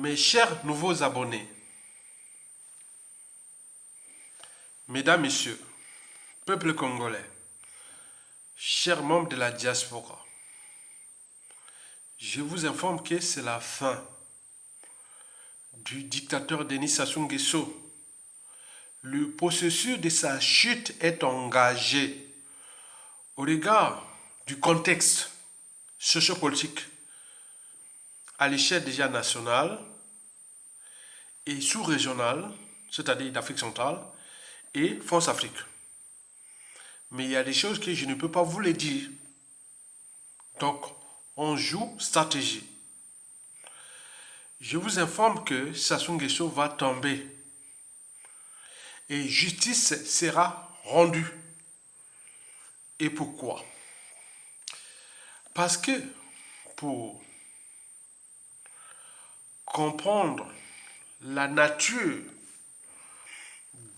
Mes chers nouveaux abonnés, mesdames, messieurs, peuple congolais, chers membres de la diaspora, je vous informe que c'est la fin du dictateur Denis Sassou Nguesso. Le processus de sa chute est engagé au regard du contexte sociopolitique à l'échelle déjà nationale et sous-régionale, c'est-à-dire d'Afrique centrale et France-Afrique. Mais il y a des choses que je ne peux pas vous les dire. Donc, on joue stratégie. Je vous informe que Sassou Nguesso va tomber et justice sera rendue. Et pourquoi? Parce que pour comprendre la nature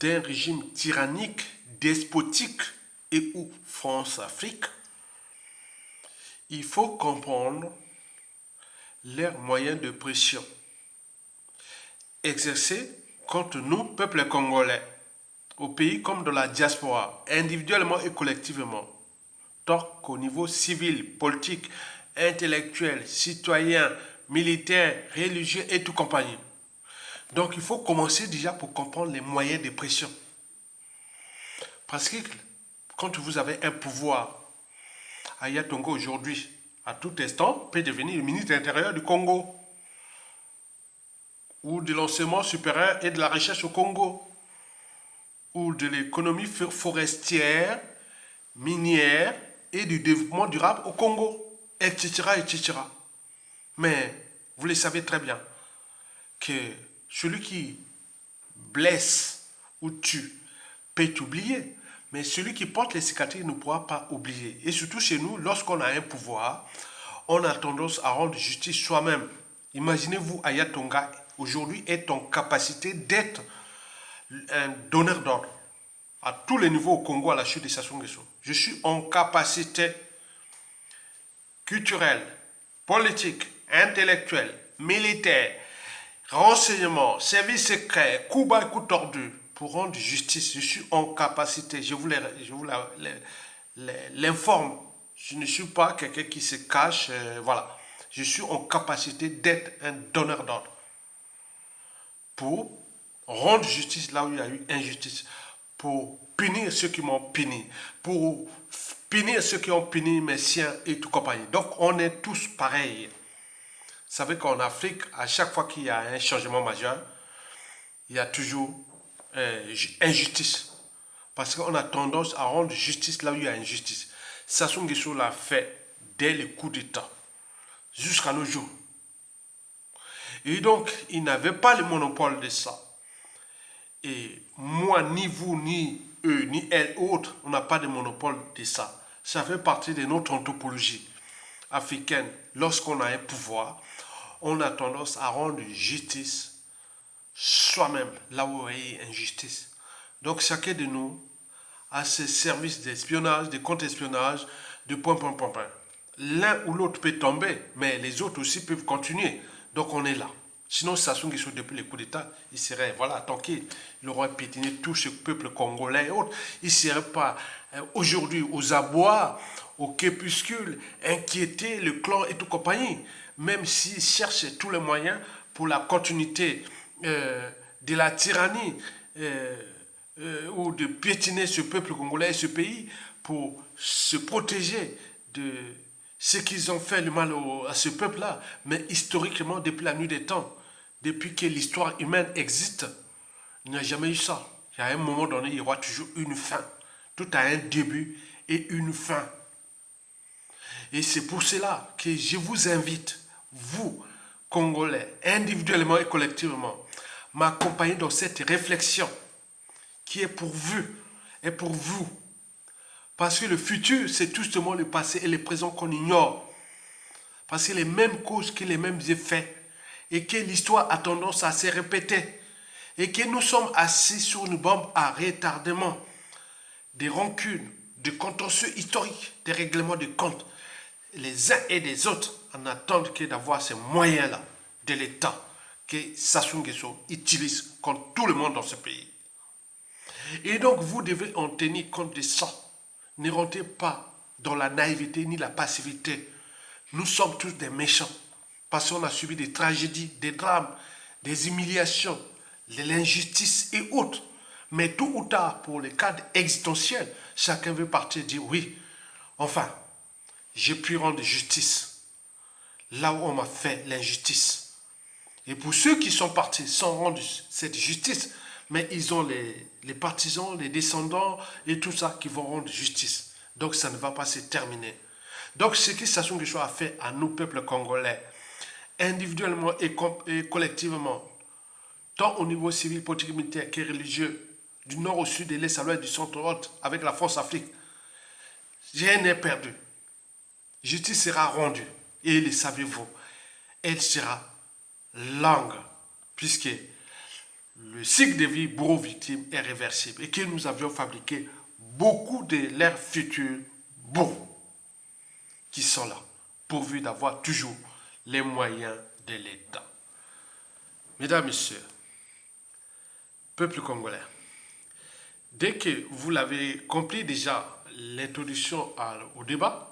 d'un régime tyrannique, despotique et ou France-Afrique, il faut comprendre leurs moyens de pression exercés contre nous, peuple congolais, au pays comme dans la diaspora, individuellement et collectivement, tant qu'au niveau civil, politique, intellectuel, citoyen, militaire, religieux et tout compagnie. Donc il faut commencer déjà pour comprendre les moyens de pression. Parce que quand vous avez un pouvoir, Aya Tongo aujourd'hui, à tout instant, peut devenir le ministre de l'Intérieur du Congo ou de l'enseignement supérieur et de la recherche au Congo ou de l'économie forestière, minière et du développement durable au Congo, etc., etc. Mais vous le savez très bien que celui qui blesse ou tue peut oublier, mais celui qui porte les cicatrices ne pourra pas oublier. Et surtout chez nous, lorsqu'on a un pouvoir, on a tendance à rendre justice soi-même. Imaginez-vous, Aya Tonga, aujourd'hui, est en capacité d'être un donneur d'ordre à tous les niveaux au Congo à la chute de Sassou Nguesso. Je suis en capacité culturelle, politique, intellectuelle, militaire, renseignement, service secret, coup bas, coup tordu, pour rendre justice. Je suis en capacité, je vous l'informe. Je ne suis pas quelqu'un qui se cache, voilà. Je suis en capacité d'être un donneur d'ordre pour rendre justice là où il y a eu injustice, pour punir ceux qui m'ont puni, pour punir ceux qui ont puni mes siens et tout compagnie. Donc on est tous pareils. Vous savez qu'en Afrique, à chaque fois qu'il y a un changement majeur, il y a toujours injustice. Parce qu'on a tendance à rendre justice là où il y a injustice. Sassou Nguesso l'a fait dès le coup d'État, jusqu'à nos jours. Et donc, il n'avait pas le monopole de ça. Et moi, ni vous, ni eux, ni elle, autres, on n'a pas de monopole de ça. Ça fait partie de notre anthropologie africaine. Lorsqu'on a un pouvoir, on a tendance à rendre justice soi-même, là où il y a injustice. Donc chacun de nous a ses services d'espionnage, de contre-espionnage, de point. L'un ou l'autre peut tomber, mais les autres aussi peuvent continuer. Donc on est là. Sinon, Sassou Nguesso, depuis les coups d'État, il serait, voilà, tranquille. Il aurait piétiné tout ce peuple congolais et autres. Il ne serait pas aujourd'hui aux abois, au crépuscule, inquiéter le clan et tout compagnie. Même s'il cherche tous les moyens pour la continuité de la tyrannie ou de piétiner ce peuple congolais et ce pays pour se protéger de ce qu'ils ont fait le mal à ce peuple-là. Mais historiquement, depuis la nuit des temps, depuis que l'histoire humaine existe, il n'y a jamais eu ça. Il y a un moment donné, il y aura toujours une fin. Tout a un début et une fin. Et c'est pour cela que je vous invite, vous, Congolais, individuellement et collectivement, m'accompagner dans cette réflexion qui est pour vous et pour vous. Parce que le futur, c'est tout justement le passé et le présent qu'on ignore. Parce que les mêmes causes que les mêmes effets. Et que l'histoire a tendance à se répéter. Et que nous sommes assis sur une bombe à retardement. Des rancunes, des contentieux historiques, des règlements de comptes. Les uns et les autres en attendent que d'avoir ces moyens-là de l'État que Sassou Nguesso utilise contre tout le monde dans ce pays. Et donc, vous devez en tenir compte de ça. Ne rentrez pas dans la naïveté ni la passivité. Nous sommes tous des méchants parce qu'on a subi des tragédies, des drames, des humiliations, de l'injustice et autres. Mais tôt ou tard, pour les cadres existentiels, chacun veut partir et dire oui, enfin, j'ai pu rendre justice là où on m'a fait l'injustice. Et pour ceux qui sont partis sans rendre cette justice, mais ils ont les partisans, les descendants et tout ça qui vont rendre justice. Donc ça ne va pas se terminer. Donc ce que Sassou Nguesso a fait à nous, peuples congolais, individuellement et collectivement, tant au niveau civil, politique, militaire que religieux, du nord au sud, de l'est à l'ouest, du centre au nord, avec la France Afrique, rien n'est perdu. Justice sera rendue. Et le savez-vous, elle sera longue, puisque le cycle de vie bourreau-victime est réversible et que nous avions fabriqué beaucoup de leurs futurs bourreaux qui sont là, pourvu d'avoir toujours les moyens de l'État. Mesdames, Messieurs, peuple congolais, dès que vous l'avez compris déjà, l'introduction au débat,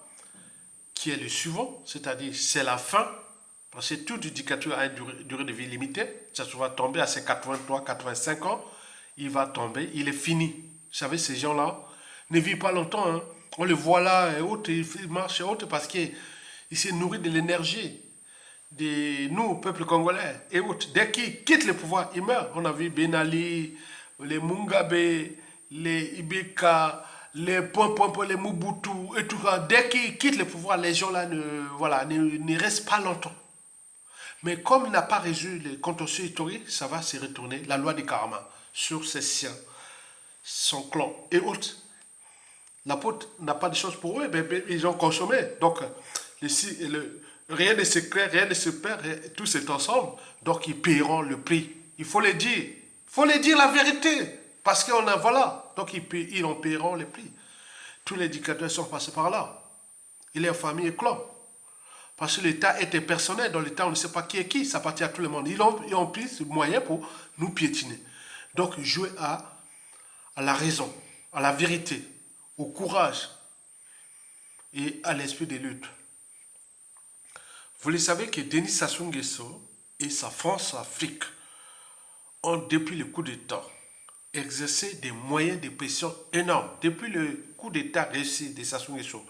qui est le suivant, c'est-à-dire c'est la fin, parce que toute dictature a une durée de vie limitée, ça va tomber à ses 83, 85 ans, il va tomber, il est fini. Vous savez, ces gens-là ne vivent pas longtemps, hein. On les voit là, et autres, ils marchent et autres, parce qu'ils se nourrissent de l'énergie de nous, peuple congolais, et autres. Dès qu'ils quittent le pouvoir, ils meurent. On a vu Ben Ali, les Mugabe, les Ibeka, les les Mobutu, et tout ça. Dès qu'ils quittent le pouvoir, les gens-là ne restent pas longtemps. Mais comme il n'a pas résolu les contentieux historiques, ça va se retourner, la loi du karma, sur ses siens, son clan et autres. L'apôtre n'a pas de choses pour eux, mais ils ont consommé. Donc, rien ne se crée, rien ne se perd, tout est ensemble. Donc, ils paieront le prix. Il faut le dire. Il faut le dire la vérité. Parce qu'on a, voilà. Donc, ils en paieront le prix. Tous les dictateurs sont passés par là. Il est en famille et clan. Parce que l'État était personnel. Dans l'État, on ne sait pas qui est qui. Ça appartient à tout le monde. Ils ont pris ce moyen pour nous piétiner. Donc, jouer à la raison, à la vérité, au courage et à l'esprit de lutte. Vous le savez que Denis Sassou Nguesso et sa France-Afrique ont, depuis le coup d'État, exercé des moyens de pression énormes. Depuis le coup d'État réussi de Sassou Nguesso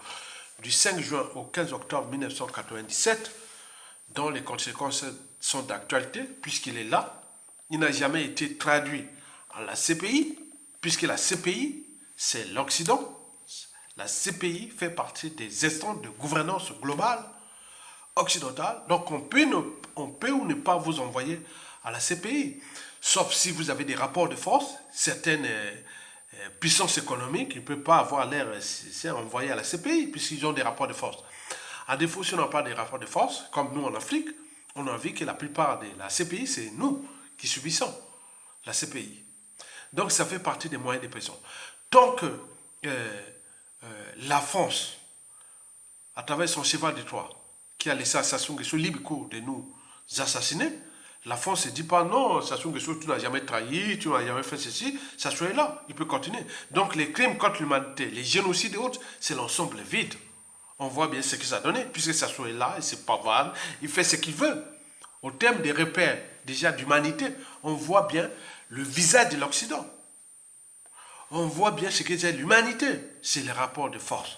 du 5 juin au 15 octobre 1997, dont les conséquences sont d'actualité, puisqu'il est là, il n'a jamais été traduit à la CPI, puisque la CPI, c'est l'Occident. La CPI fait partie des instances de gouvernance globale occidentale. Donc on peut ou ne pas vous envoyer à la CPI. Sauf si vous avez des rapports de force, certaines puissances économiques, ils ne peuvent pas avoir l'air envoyés à la CPI puisqu'ils ont des rapports de force. À défaut, si on n'a pas des rapports de force, comme nous en Afrique, on a vu que la plupart de la CPI, c'est nous qui subissons la CPI. Donc ça fait partie des moyens de pression. Tant que la France, à travers son cheval de Troie, qui a laissé Sassou Nguesso libre cours de nous assassiner, la France ne dit pas non, Sassou Nguesso, tu n'as jamais trahi, tu n'as jamais fait ceci, Sassou est là, il peut continuer. Donc les crimes contre l'humanité, les génocides et autres, c'est l'ensemble vide. On voit bien ce que ça a donné, puisque Sassou est là, il se pavane, il fait ce qu'il veut. Au terme des repères déjà d'humanité, on voit bien le visage de l'Occident. On voit bien ce que c'est l'humanité, c'est le rapport de force.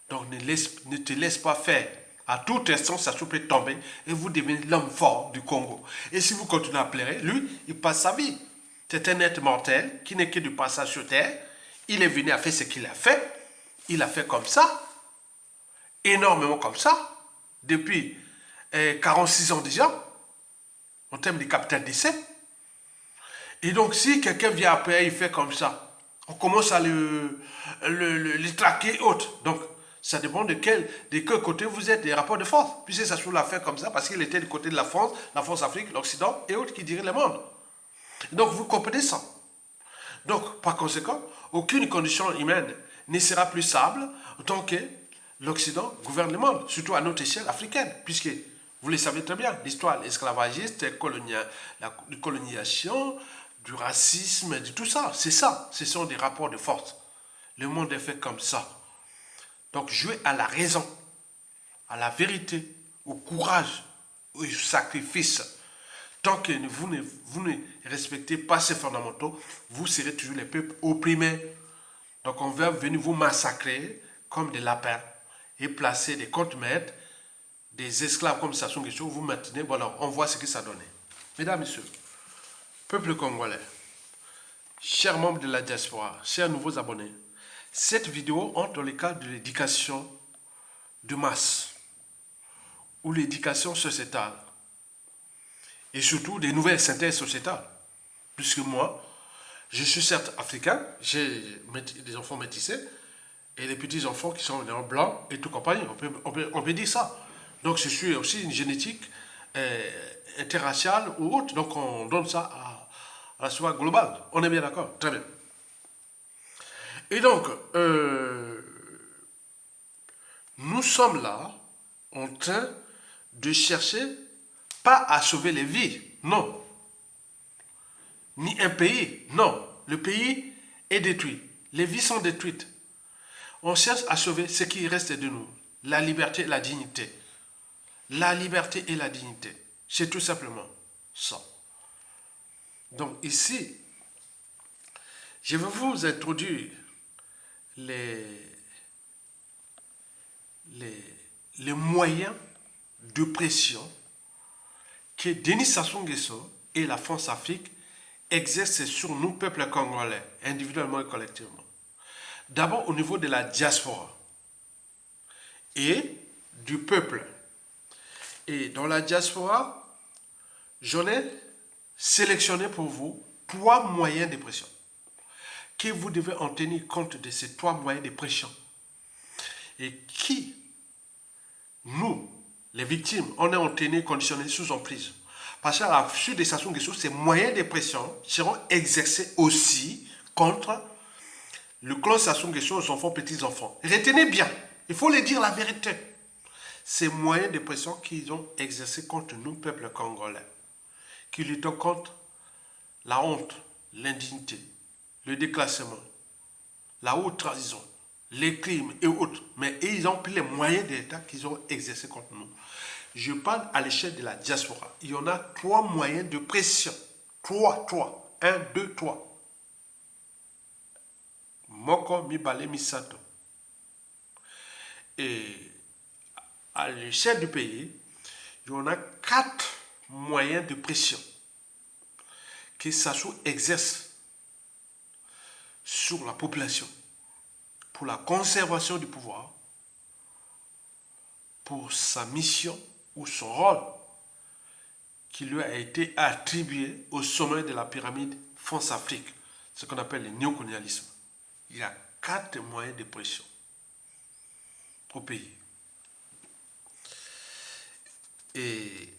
Donc ne te laisse pas faire. À tout instant, Sassou peut tomber et vous devenez l'homme fort du Congo. Et si vous continuez à pleurer, lui, il passe sa vie. C'est un être mortel qui n'est que du passage sur terre. Il est venu à faire ce qu'il a fait. Il a fait comme ça, énormément comme ça, depuis 46 ans déjà, en termes de capital décès. Et donc, si quelqu'un vient après, il fait comme ça, on commence à le traquer et autres. Donc, ça dépend de quel côté vous êtes, des rapports de force. Puisque Sassou l'a fait comme ça, parce qu'il était du côté de la France-Afrique, l'Occident et autres qui diraient le monde. Donc, vous comprenez ça. Donc, par conséquent, aucune condition humaine ne sera plus stable tant que l'Occident gouverne le monde, surtout à notre échelle africaine, puisque Vous le savez très bien, l'histoire esclavagiste, la colonisation, du racisme, de tout ça. C'est ça. Ce sont des rapports de force. Le monde est fait comme ça. Donc, jouez à la raison, à la vérité, au courage, au sacrifice. Tant que vous ne respectez pas ces fondamentaux, vous serez toujours les peuples opprimés. Donc on va venir vous massacrer comme des lapins et placer des contre-maîtres, des esclaves comme Sassou Nguesso, vous maintenez, voilà, on voit ce que ça donnait. Mesdames, Messieurs, peuple congolais, chers membres de la diaspora, chers nouveaux abonnés, cette vidéo entre dans le cadre de l'éducation de masse ou l'éducation sociétale et surtout des nouvelles synthèses sociétales. Puisque moi, je suis certes africain, j'ai des enfants métissés et des petits-enfants qui sont blancs et tout compagnie. On peut dire ça. Donc je suis aussi une génétique interraciale ou autre. Donc on donne ça à la soirée globale. On est bien d'accord? Très bien. Et donc, nous sommes là en train de chercher pas à sauver les vies, non. Ni un pays, non. Le pays est détruit. Les vies sont détruites. On cherche à sauver ce qui reste de nous. La liberté et la dignité. La liberté et la dignité. C'est tout simplement ça. Donc ici, je vais vous introduire les moyens de pression que Denis Sassou Nguesso et la France-Afrique exercent sur nous, peuple congolais, individuellement et collectivement. D'abord au niveau de la diaspora et du peuple. Et dans la diaspora, j'en ai sélectionné pour vous 3 moyens de pression. Que vous devez en tenir compte de ces 3 moyens de pression. Et qui, nous, les victimes, on est en tenir conditionné sous emprise. Parce qu'à la suite de Sassou Nguesso, ces moyens de pression seront exercés aussi contre le clan Sassou Nguesso aux enfants, petits-enfants. Retenez bien, il faut les dire la vérité. Ces moyens de pression qu'ils ont exercés contre nous, peuple congolais, qui luttons contre la honte, l'indignité, le déclassement, la haute trahison, les crimes et autres. Mais ils ont pris les moyens d'État qu'ils ont exercés contre nous. Je parle à l'échelle de la diaspora. Il y en a 3 moyens de pression. 3. 1, 2, 3. Moko, Mibale, Misato. Et à l'échelle du pays, il y en a 4 moyens de pression que Sassou exerce sur la population pour la conservation du pouvoir, pour sa mission ou son rôle qui lui a été attribué au sommet de la pyramide France-Afrique, ce qu'on appelle le néocolonialisme. Il y a 4 moyens de pression au pays. Et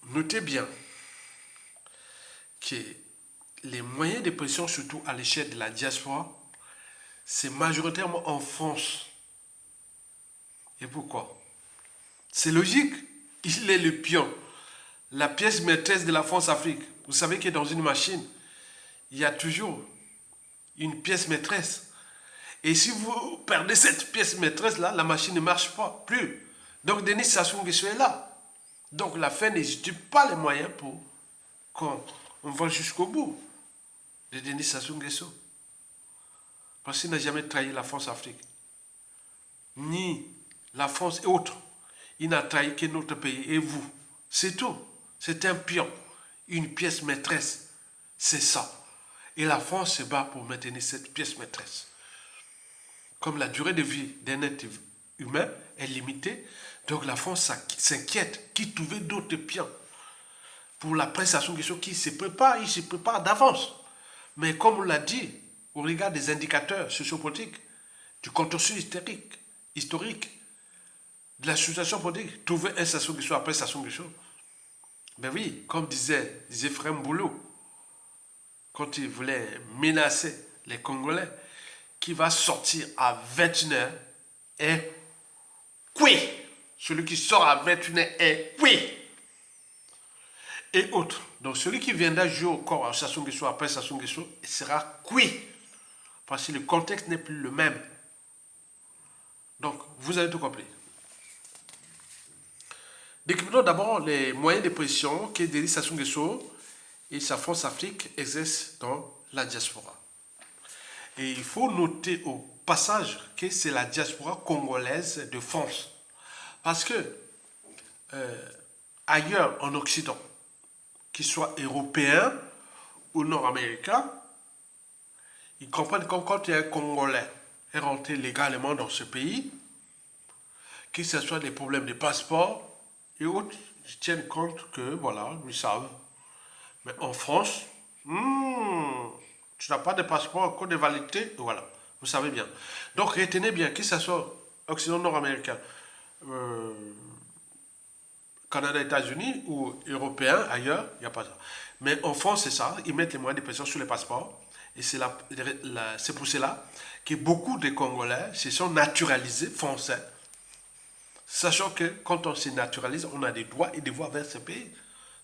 notez bien que les moyens de pression, surtout à l'échelle de la diaspora, c'est majoritairement en France. Et pourquoi? C'est logique. Il est le pion, la pièce maîtresse de la France-Afrique. Vous savez que dans une machine, il y a toujours une pièce maîtresse. Et si vous perdez cette pièce maîtresse-là, la machine ne marche pas plus. Donc Denis Sassou Nguesso est là. Donc la fin n'existe pas les moyens pour qu'on va jusqu'au bout de Denis Sassou Nguesso. Parce qu'il n'a jamais trahi la France-Afrique. Ni la France et autres. Il n'a trahi que notre pays et vous. C'est tout. C'est un pion. Une pièce maîtresse. C'est ça. Et la France se bat pour maintenir cette pièce maîtresse. Comme la durée de vie d'un être humain est limitée, donc la France s'inquiète qui trouvait d'autres pions pour la presse Sassou Nguesso qui se prépare, il se prépare d'avance. Mais comme on l'a dit, au regard des indicateurs sociopolitiques, du contexte historique, de la situation politique, trouver un Sassou Nguesso après Sassou Nguesso. Ben oui, comme disait Zéphrem Boulou, quand il voulait menacer les Congolais, qui va sortir à 21h et quoi? Celui qui sort à 21h est cuit. Et autres. Donc celui qui viendra jouer au corps à Sassou Nguesso après Sassou Nguesso sera cuit. Parce que le contexte n'est plus le même. Donc, vous avez tout compris. Décryptons d'abord les moyens de pression que Denis Sassou Nguesso et sa France Afrique exercent dans la diaspora. Et il faut noter au passage que c'est la diaspora congolaise de France. Parce que ailleurs en Occident, qu'ils soient européens ou nord-américains, ils comprennent que quand il y a un Congolais est rentré légalement dans ce pays, que ce soit des problèmes de passeport et autres, ils tiennent compte que, voilà, ils savent. Mais en France, tu n'as pas de passeport, encore de validité, voilà, vous savez bien. Donc retenez bien, que ce soit Occident nord-américain, Canada, États-Unis ou européens, ailleurs, il n'y a pas ça. Mais en France, c'est ça, ils mettent les moyens de pression sur les passeports. Et c'est pour cela que beaucoup de Congolais se sont naturalisés français. Sachant que quand on se naturalise, on a des droits et des devoirs vers ce pays.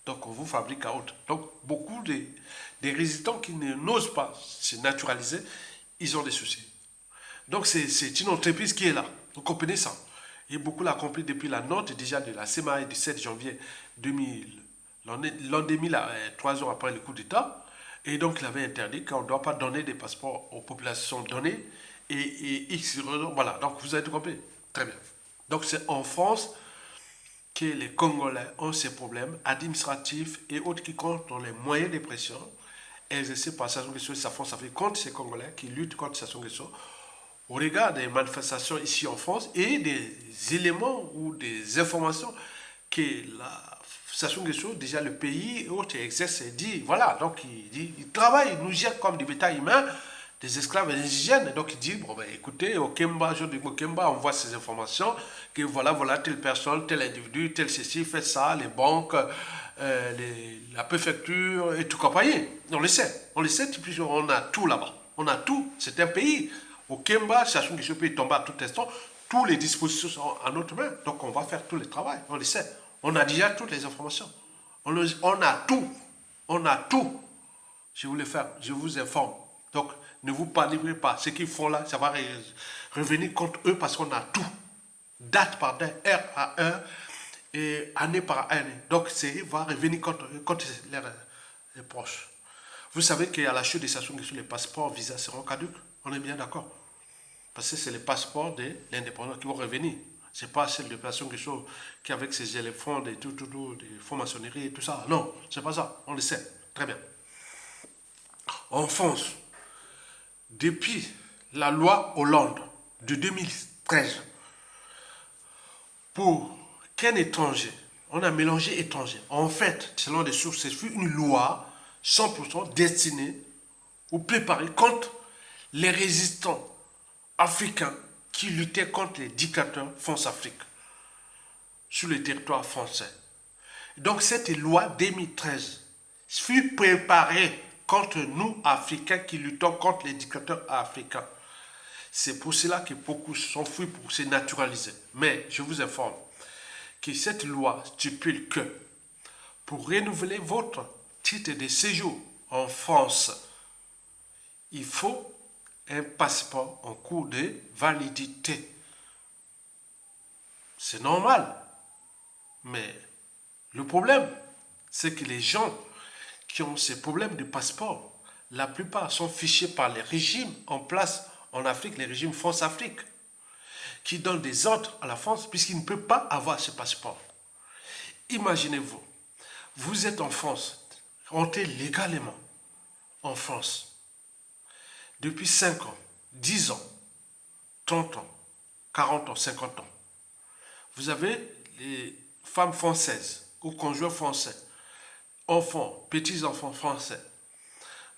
Donc on vous fabrique à autre. Donc beaucoup des résidents qui n'osent pas se naturaliser, ils ont des soucis. Donc c'est une entreprise qui est là. Vous comprenez ça. Et beaucoup l'ont compris depuis la note déjà de la CMA du 7 janvier 2000. L'an 2000, 3 ans après le coup d'État. Et donc il avait interdit qu'on ne doit pas donner des passeports aux populations données. Et voilà, donc vous avez tout compris. Très bien. Donc c'est en France que les Congolais ont ces problèmes administratifs et autres qui comptent dans les moyens de pression exercés par Sassou Nguesso et sa France Afrique contre ces Congolais qui luttent contre Sassou Nguesso au regard des manifestations ici en France et des éléments ou des informations que Sassou Nguesso, déjà le pays, autres exerce et dit, voilà, donc il travaille, il nous gère comme des bétails humains, des esclaves indigènes. Donc il dit, bon ben écoutez, au Kemba, je dis au Kemba, on voit ces informations, que voilà, telle personne, tel individu, tel ceci, fait ça, les banques, la préfecture et tout compagnie. On le sait, on a tout là-bas. On a tout, c'est un pays. Au Kemba, Sassou Nguesso peut tomber à tout instant, toutes les dispositions sont à notre main. Donc on va faire tout le travail, on le sait. On a déjà toutes les informations. On a tout. On a tout. Je vous le fais, je vous informe. Donc, ne vous paniquez pas. Ce qu'ils font là, ça va revenir contre eux parce qu'on a tout. Date par date, heure par heure, et année par année. Donc, ça va revenir contre eux, contre les proches. Vous savez qu'à la chute des Sassou Nguesso, les passeports, visas seront caducs. On est bien d'accord. Parce que c'est les passeports de l'indépendance qui vont revenir. C'est pas celle de Sassou Nguesso qui avec ses éléphants, des francs-maçonnerie et tout ça. Non, c'est pas ça. On le sait. Très bien. En France, depuis la loi Hollande de 2013, pour qu'un étranger, on a mélangé étranger. En fait, selon des sources, c'est une loi 100% destinée ou préparée contre les résistants africains qui luttaient contre les dictateurs France-Afrique sur le territoire français. Donc cette loi 2013 fut préparée contre nous, Africains, qui luttons contre les dictateurs africains. C'est pour cela que beaucoup sont fous pour se naturaliser. Mais je vous informe que cette loi stipule que pour renouveler votre titre de séjour en France, il faut un passeport en cours de validité. C'est normal. Mais le problème, c'est que les gens qui ont ces problèmes de passeport, la plupart sont fichés par les régimes en place en Afrique, les régimes France-Afrique, qui donnent des ordres à la France puisqu'ils ne peuvent pas avoir ce passeport. Imaginez-vous, vous êtes en France, rentrez légalement en France, depuis 5 ans, 10 ans, 30 ans, 40 ans, 50 ans. Vous avez les femmes françaises ou conjoints français, enfants, petits-enfants français.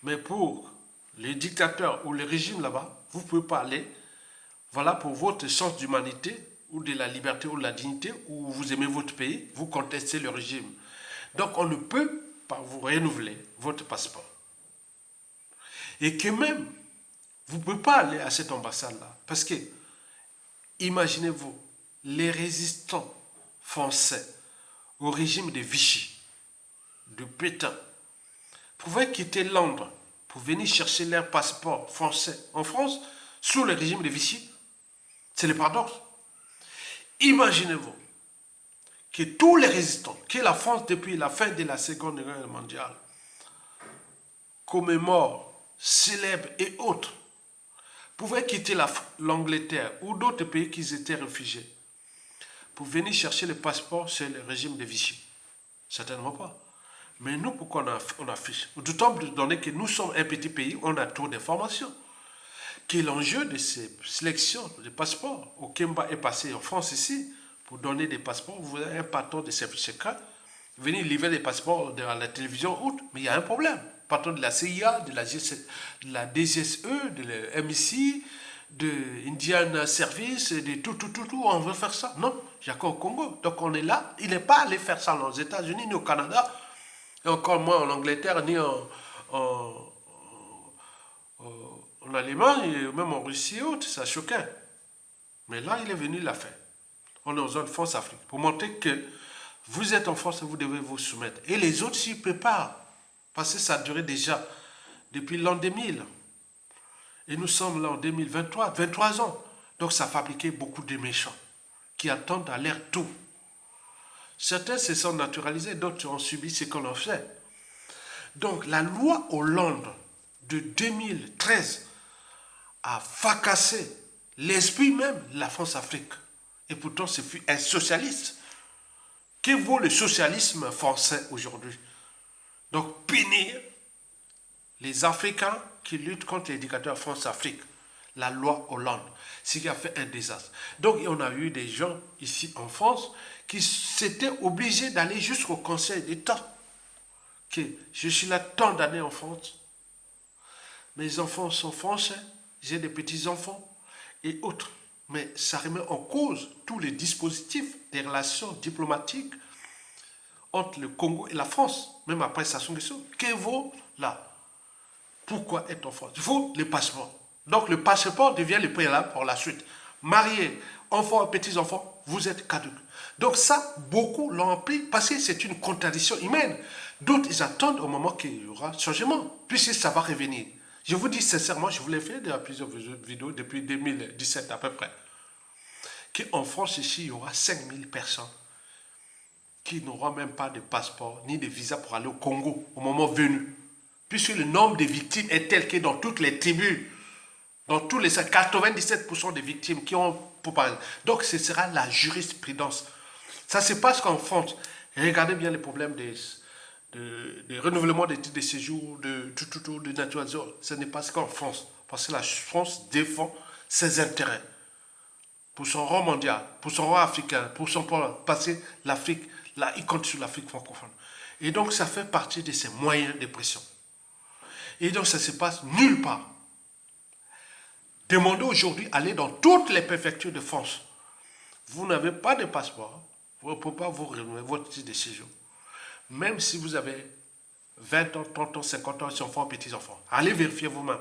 Mais pour les dictateurs ou les régimes là-bas, vous ne pouvez pas aller. Voilà pour votre sens d'humanité ou de la liberté ou de la dignité, ou vous aimez votre pays, vous contestez le régime. Donc on ne peut pas vous renouveler votre passeport. Et que même, vous ne pouvez pas aller à cette ambassade-là. Parce que, imaginez-vous, les résistants français au régime de Vichy, de Pétain, pouvaient quitter Londres pour venir chercher leur passeport français en France sous le régime de Vichy, c'est le paradoxe. Imaginez-vous que tous les résistants, que la France depuis la fin de la Seconde Guerre mondiale commémore, célèbre et autres, pouvaient quitter l'Angleterre ou d'autres pays qui étaient réfugiés pour venir chercher le passeport chez le régime de Vichy. Certainement pas. Mais nous, pourquoi on affiche? D'autant plus donné que nous sommes un petit pays, on a trop d'informations. Que l'enjeu de ces sélections de passeports, au Kemba est passé en France ici, pour donner des passeports, vous avez un patron de service secret, venir livrer des passeports à la télévision haute, mais il y a un problème. Patron de la CIA, de la DGSE, de la MIC, de Indian Service, de tout, on veut faire ça. Non, il n'y a qu'au Congo. Donc on est là, il n'est pas allé faire ça aux États-Unis, ni au Canada, et encore moins en Angleterre, ni en Allemagne, et même en Russie et autres, ça choquait. Mais là, il est venu, il l'a fait. On est en zone France-Afrique, pour montrer que vous êtes en France et vous devez vous soumettre. Et les autres s'y préparent, parce que ça a duré déjà depuis l'an 2000. Et nous sommes là en 2023, 23 ans. Donc ça a fabriqué beaucoup de méchants qui attendent à l'air tout. Certains se sont naturalisés, d'autres ont subi ce qu'on a fait. Donc la loi Hollande de 2013 a fracassé l'esprit même de la France-Afrique. Et pourtant, ce fut un socialiste. Que vaut le socialisme français aujourd'hui? Donc, punir les Africains qui luttent contre les dictateurs France-Afrique. La loi Hollande, ce qui a fait un désastre. Donc, on a eu des gens ici en France qui s'étaient obligés d'aller jusqu'au Conseil d'État. Que je suis là tant d'années en France. Mes enfants sont français, j'ai des petits-enfants et autres. Mais ça remet en cause tous les dispositifs des relations diplomatiques entre le Congo et la France, même après Sassou Nguesso. Que vaut là? Pourquoi être en France? Il faut le passeport. Donc le passeport devient le préalable pour la suite. Mariés, enfants, petits-enfants, vous êtes caducs. Donc ça, beaucoup l'ont pris parce que c'est une contradiction humaine. D'autres, ils attendent au moment qu'il y aura changement, puisque ça va revenir. Je vous dis sincèrement, je vous l'ai fait dans plusieurs vidéos depuis 2017 à peu près, qu'en France, ici, il y aura 5000 personnes qui n'auront même pas de passeport ni de visa pour aller au Congo au moment venu. Puisque le nombre de victimes est tel que dans toutes les tribus, dans tous les 97% des victimes qui ont pour parler. Donc ce sera la jurisprudence. Ça se passe qu'en France, regardez bien les problèmes de renouvellement des titres de séjour, de naturalisation. Ce n'est pas ce qu'en France. Parce que la France défend ses intérêts. Pour son rang mondial, pour son rang africain, pour son passé, l'Afrique, là, il compte sur l'Afrique francophone. Et donc, ça fait partie de ses moyens de pression. Et donc, ça se passe nulle part. Demandez aujourd'hui, allez dans toutes les préfectures de France. Vous n'avez pas de passeport, vous ne pouvez pas vous renouveler votre titre de séjour. Même si vous avez 20 ans, 30 ans, 50 ans, enfants, petits-enfants. Allez vérifier vous-même.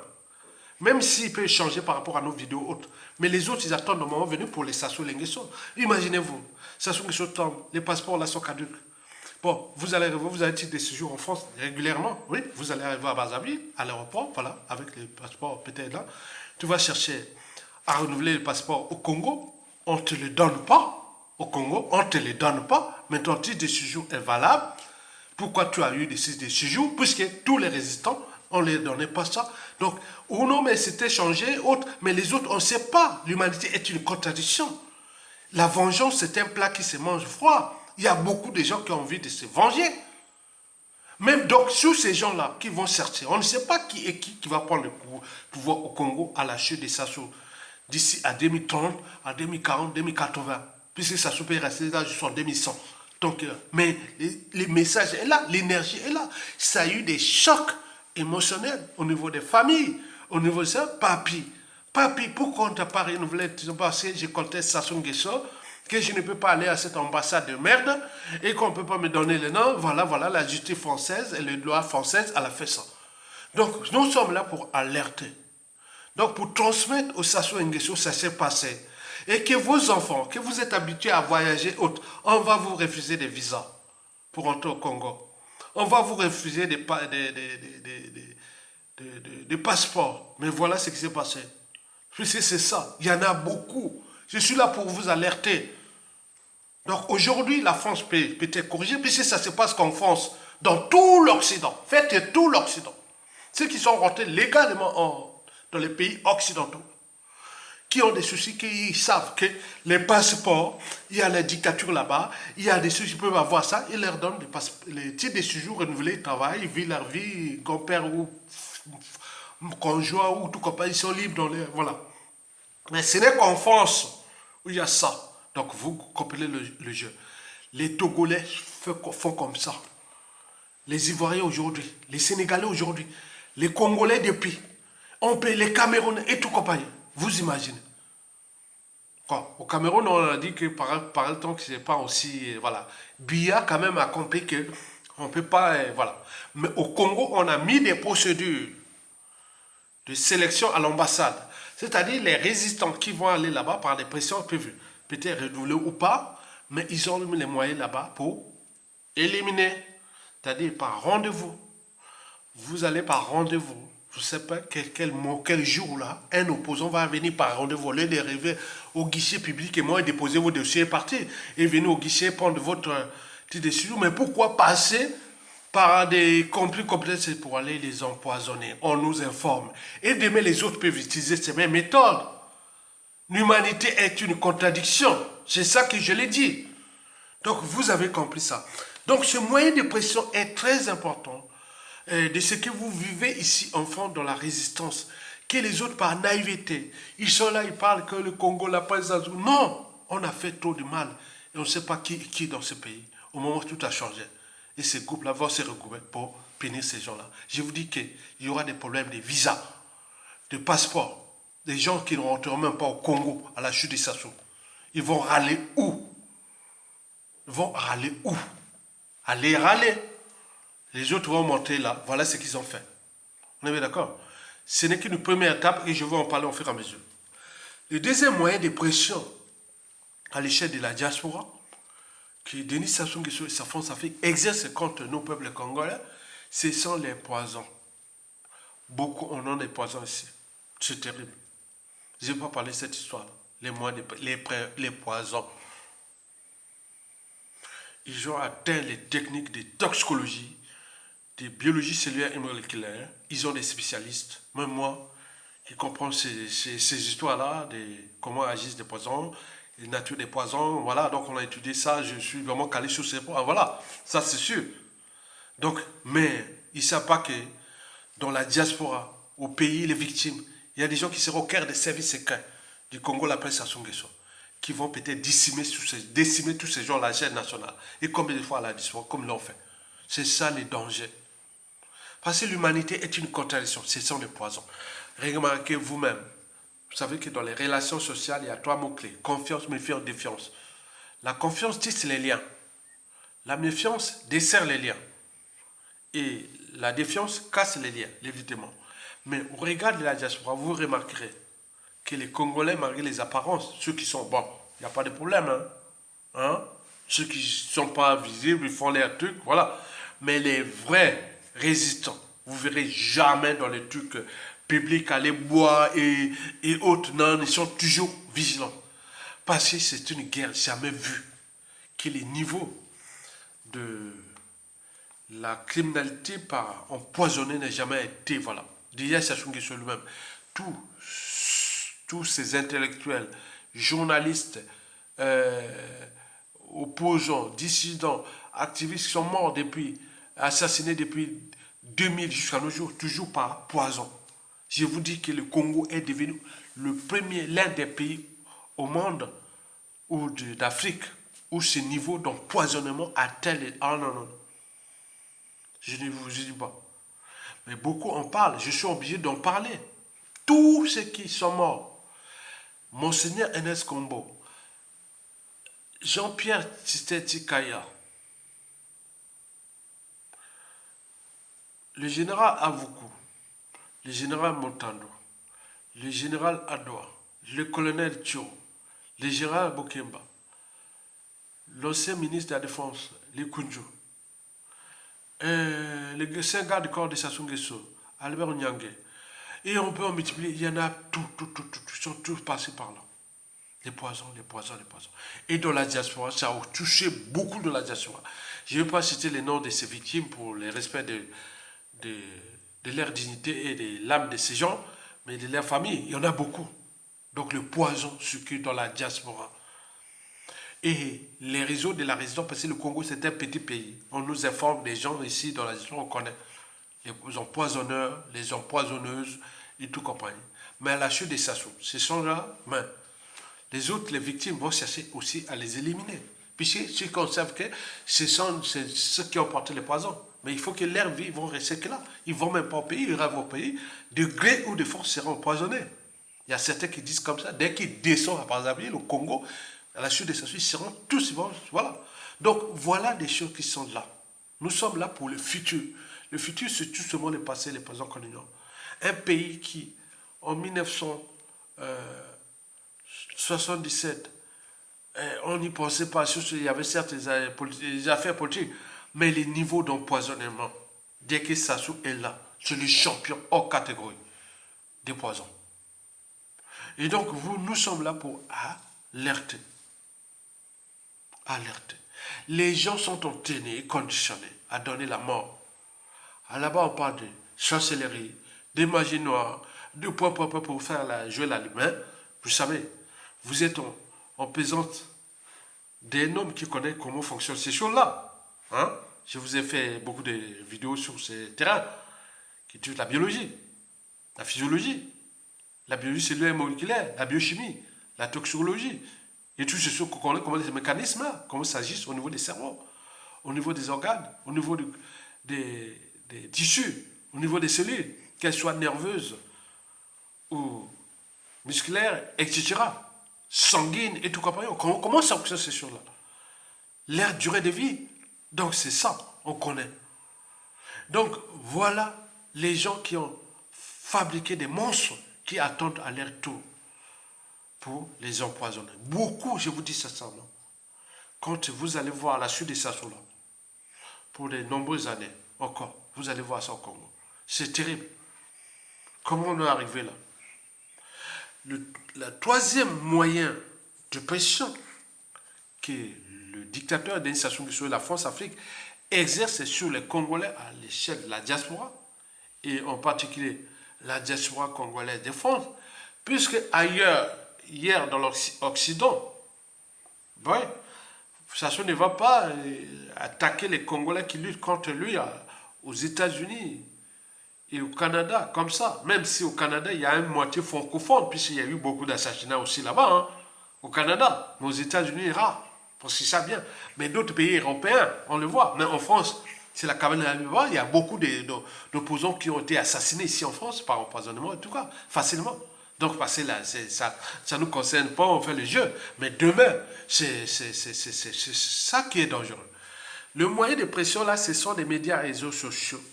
Même s'il peut changer par rapport à nos vidéos autres. Mais les autres, ils attendent le moment venu pour les Sassou Nguesso. Imaginez-vous, Sassou Nguesso tombe, les passeports là sont caducs. Bon, vous allez titre de séjour en France régulièrement. Oui, vous allez arriver à Brazzaville, à l'aéroport, voilà, avec les passeports peut-être là. Tu vas chercher à renouveler le passeport au Congo. On ne te le donne pas. Au Congo, on ne te le donne pas. Mais ton titre de séjour est valable. Pourquoi tu as eu des titres de séjour? Puisque tous les résistants, on ne leur donnait pas ça. Donc, ou non, mais c'était changé, autre. Mais les autres, on ne sait pas. L'humanité est une contradiction. La vengeance, c'est un plat qui se mange froid. Il y a beaucoup de gens qui ont envie de se venger. Même donc, sur ces gens-là qui vont chercher, on ne sait pas qui est qui va prendre le pouvoir au Congo à la chute de Sassou d'ici à 2030, à 2040, 2080. Puisque Sassou peut rester là jusqu'en 2100. Donc, mais les messages est là, l'énergie est là. Ça a eu des chocs émotionnels au niveau des familles, au niveau de ça. Papi, pourquoi on ne t'a pas renouvelé? Parce que j'ai contesté Sassou Nguesso, que je ne peux pas aller à cette ambassade de merde et qu'on ne peut pas me donner le nom. Voilà, la justice française et les lois françaises, elle a fait ça. Donc, nous sommes là pour alerter. Donc, pour transmettre au Sassou Nguesso, ça s'est passé. et que vos enfants, que vous êtes habitués à voyager autre, on va vous refuser des visas pour entrer au Congo. On va vous refuser des passeports. Mais voilà ce qui s'est passé. C'est ça. Il y en a beaucoup. Je suis là pour vous alerter. Donc aujourd'hui, la France peut être corrigée, puisque ça se passe qu'en France, dans tout l'Occident. Faites tout l'Occident. Ceux qui sont rentrés légalement dans les pays occidentaux, qui ont des soucis, qui savent que les passeports, il y a la dictature là-bas, il y a des soucis, ils peuvent avoir ça, ils leur donnent les titres de séjour renouvelés, ils travaillent, ils vivent leur vie, compère ou conjoint ou tout comme ça, ils sont libres dans les... Voilà. Mais ce n'est qu'en France où il y a ça. Donc vous comprenez le jeu. Les Togolais font comme ça. Les Ivoiriens aujourd'hui, les Sénégalais aujourd'hui, les Congolais depuis, on paye les Camerounais et tout compagnie. Vous imaginez. Quoi, au Cameroun, on a dit que par le temps que c'est pas aussi... Voilà. Biya quand même a compris que on ne peut pas... voilà. Mais au Congo, on a mis des procédures de sélection à l'ambassade. C'est-à-dire les résistants qui vont aller là-bas par des pressions peuvent peut-être renouveler ou pas, mais ils ont mis les moyens là-bas pour éliminer. C'est-à-dire par rendez-vous. Vous allez par rendez-vous. Je ne sais pas quel jour là, un opposant va venir par rendez-vous. Au lieu d'arriver au guichet public et moi déposer vos dossiers et partir. Et venir au guichet prendre votre petit décision. Mais pourquoi passer par des complis complexes pour aller les empoisonner? On nous informe. Et demain, les autres peuvent utiliser ces mêmes méthodes. L'humanité est une contradiction. C'est ça que je l'ai dit. Donc, vous avez compris ça. Donc, ce moyen de pression est très important de ce que vous vivez ici, enfant, dans la résistance. Que les autres, par naïveté, ils sont là, ils parlent que le Congo, la paix, non, on a fait trop de mal. Et on ne sait pas qui dans ce pays. Au moment où tout a changé. Et ces groupes-là vont se regrouper pour punir ces gens-là. Je vous dis qu'il y aura des problèmes de visa, de passeport. Des gens qui ne rentreront même pas au Congo à la chute de Sassou. Ils vont râler où? Ils vont râler où? Aller râler. Les autres vont monter là. Voilà ce qu'ils ont fait. On est bien d'accord? Ce n'est qu'une première étape et je vais en parler au fur et à mesure. Le deuxième moyen de pression à l'échelle de la diaspora, que Denis Sassou Nguesso et sa France Afrique exercent contre nos peuples congolais, ce sont les poisons. Beaucoup en ont des poisons ici. C'est terrible. Je ne vais pas parler de cette histoire. Les poisons. Ils ont atteint les techniques de toxicologie, de biologie cellulaire et moléculaire. Ils ont des spécialistes. Même moi, qui comprends ces histoires-là, de comment agissent des poisons, la nature des poisons. Voilà, donc on a étudié ça. Je suis vraiment calé sur ces points. Voilà, ça c'est sûr. Donc, mais ils ne savent pas que dans la diaspora, au pays, les victimes, il y a des gens qui seront au cœur des services secrets du Congo, la presse Sassou Nguesso, qui vont peut-être décimer tous ces gens à la chaîne nationale. Et combien de fois à la diaspora, comme ils l'ont fait. C'est ça les dangers. Parce que l'humanité est une contradiction. Ce sont les poisons. Remarquez vous-même. Vous savez que dans les relations sociales, il y a 3 mots-clés. Confiance, méfiance, défiance. La confiance tisse les liens. La méfiance dessert les liens. Et la défiance casse les liens, évidemment. Mais au regard de la diaspora, vous remarquerez que les Congolais, malgré les apparences, ceux qui sont bons, il n'y a pas de problème. Hein? Ceux qui ne sont pas visibles, ils font leurs trucs, voilà. Mais les vrais résistants, vous verrez jamais dans les trucs publics aller boire et autres. Non, ils sont toujours vigilants. Parce que c'est une guerre jamais vue. Que les niveaux de la criminalité par empoisonné n'a jamais été, voilà. Déjà, Sassou Nguesso lui-même, tous ces intellectuels, journalistes, opposants, dissidents, activistes qui sont morts depuis, assassinés depuis 2000 jusqu'à nos jours, toujours par poison. Je vous dis que le Congo est devenu l'un des pays au monde ou d'Afrique où ce niveau d'empoisonnement atteint les... Ah non, non. Je ne vous dis pas. Mais beaucoup en parlent. Je suis obligé d'en parler. Tous ceux qui sont morts. Monseigneur Ernest Kombo. Jean-Pierre Tshisekedi Kaya. Le général Avoukou. Le général Montando. Le général Adoua. Le colonel Thio. le général Bokemba, l'ancien ministre de la Défense, les Kunju, le saint garde du corps de Sassou Nguesso, Albert Nyangue, et on peut en multiplier, il y en a ils sont tous passés par là. Les poisons, les poisons, les poisons. Et dans la diaspora, ça a touché beaucoup de la diaspora. Je ne vais pas citer les noms de ces victimes pour le respect de leur dignité et de l'âme de ces gens, mais de leur famille, il y en a beaucoup. Donc le poison circule dans la diaspora. Et les réseaux de la résidence, parce que le Congo c'est un petit pays, on nous informe des gens ici dans la diaspora, on connaît les empoisonneurs, les empoisonneuses et tout compagnie. Mais à la chute des Sassou, ce sont là, mais les autres, les victimes, vont chercher aussi à les éliminer. Puisque ceux qui savent que ce sont ceux qui ont porté les poisons. Mais il faut que leur vie vont rester que là. Ils ne vont même pas au pays, ils rêvent au pays. De gré ou de force seront empoisonnés. Il y a certains qui disent comme ça. Dès qu'ils descendent, par exemple, le Congo, à la chute des Sassou, ils seront tous, ils vont, voilà. Donc, voilà des choses qui sont là. Nous sommes là pour le futur. Le futur, c'est tout seulement le passé, les présents qu'on ignore. Un pays qui, en 1977, on n'y pensait pas. Il y avait certes des affaires politiques, mais les niveaux d'empoisonnement, dès que Sassou est là, c'est le champion hors catégorie des poisons. Et donc, nous sommes là pour alerter. Alerter. Les gens sont entraînés et conditionnés à donner la mort. Là-bas, on parle de chancellerie, de magie noire, de point pour faire jouer la main. Vous savez, vous êtes en pesante d'un homme qui connaît comment fonctionnent ces choses-là. Hein? Je vous ai fait beaucoup de vidéos sur ces terrains qui étudient la biologie, la physiologie, la biologie cellulaire et moléculaire, la biochimie, la toxicologie. Et tout ce qu'on connaît comment ces mécanismes-là, comment ça agit au niveau des cerveaux, au niveau des organes, au niveau des tissus, au niveau des cellules, qu'elles soient nerveuses ou musculaires, etc. Sanguines et tout compagnon. Comment ça fonctionne ces choses-là? Leur durée de vie. Donc c'est ça, on connaît. Donc voilà les gens qui ont fabriqué des monstres qui attendent à leur tour pour les empoisonner. Beaucoup, je vous dis sincèrement, quand vous allez voir la suite de ça là, pour de nombreuses années encore, vous allez voir ça au Congo. C'est terrible. Comment on est arrivé là? Le troisième moyen de pression que le dictateur Denis Sassou Nguesso et la France-Afrique exerce sur les Congolais à l'échelle de la diaspora, et en particulier la diaspora congolaise de France, puisque ailleurs, hier dans l'Occident, ouais, Sassou ne va pas attaquer les Congolais qui luttent contre lui aux États-Unis et au Canada, comme ça. Même si au Canada, il y a une moitié francophone, puisqu'il y a eu beaucoup d'assassinats aussi là-bas, hein, au Canada. Mais aux États-Unis, rare, parce qu'ils savent bien. Mais d'autres pays européens, on le voit. Mais en France, c'est la cabane à l'hiver. Il y a beaucoup d'opposants qui ont été assassinés ici en France par empoisonnement, en tout cas, facilement. Donc, parce que là, ça ne nous concerne pas, on fait le jeu. Mais demain, c'est ça qui est dangereux. Le moyen de pression, là, ce sont les médias et réseaux sociaux.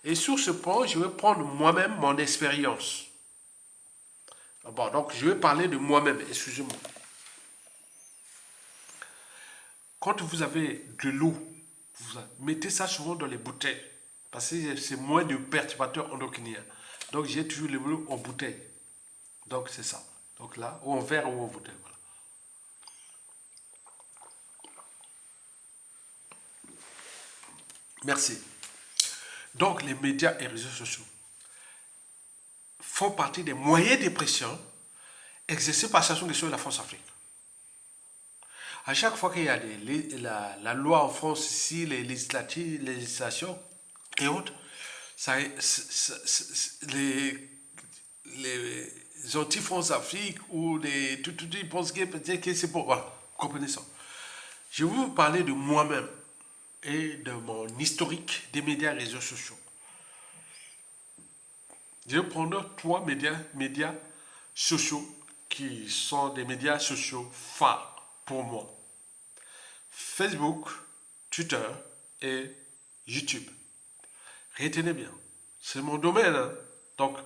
Et sur ce point, je vais prendre moi-même mon expérience. Bon, donc, je vais parler de moi-même, excusez-moi. Quand vous avez de l'eau, vous mettez ça souvent dans les bouteilles, parce que c'est moins de perturbateurs endocriniens. Donc, j'ai toujours l'eau en bouteille. Donc, c'est ça. Donc là, ou en verre ou en bouteille. Voilà. Merci. Donc, les médias et réseaux sociaux font partie des moyens de pression exercés par Sassou Nguesso et la France-Afrique. À chaque fois qu'il y a la loi en France ici, les législations et autres, les anti-France Afrique ou les tout ils pensent que c'est pour. Voilà, vous comprenez ça. Je vais vous parler de moi-même et de mon historique des médias et réseaux sociaux. Je vais prendre 3 médias sociaux qui sont des médias sociaux phares pour moi. Facebook, Twitter et YouTube. Retenez bien, c'est mon domaine. Hein? Donc,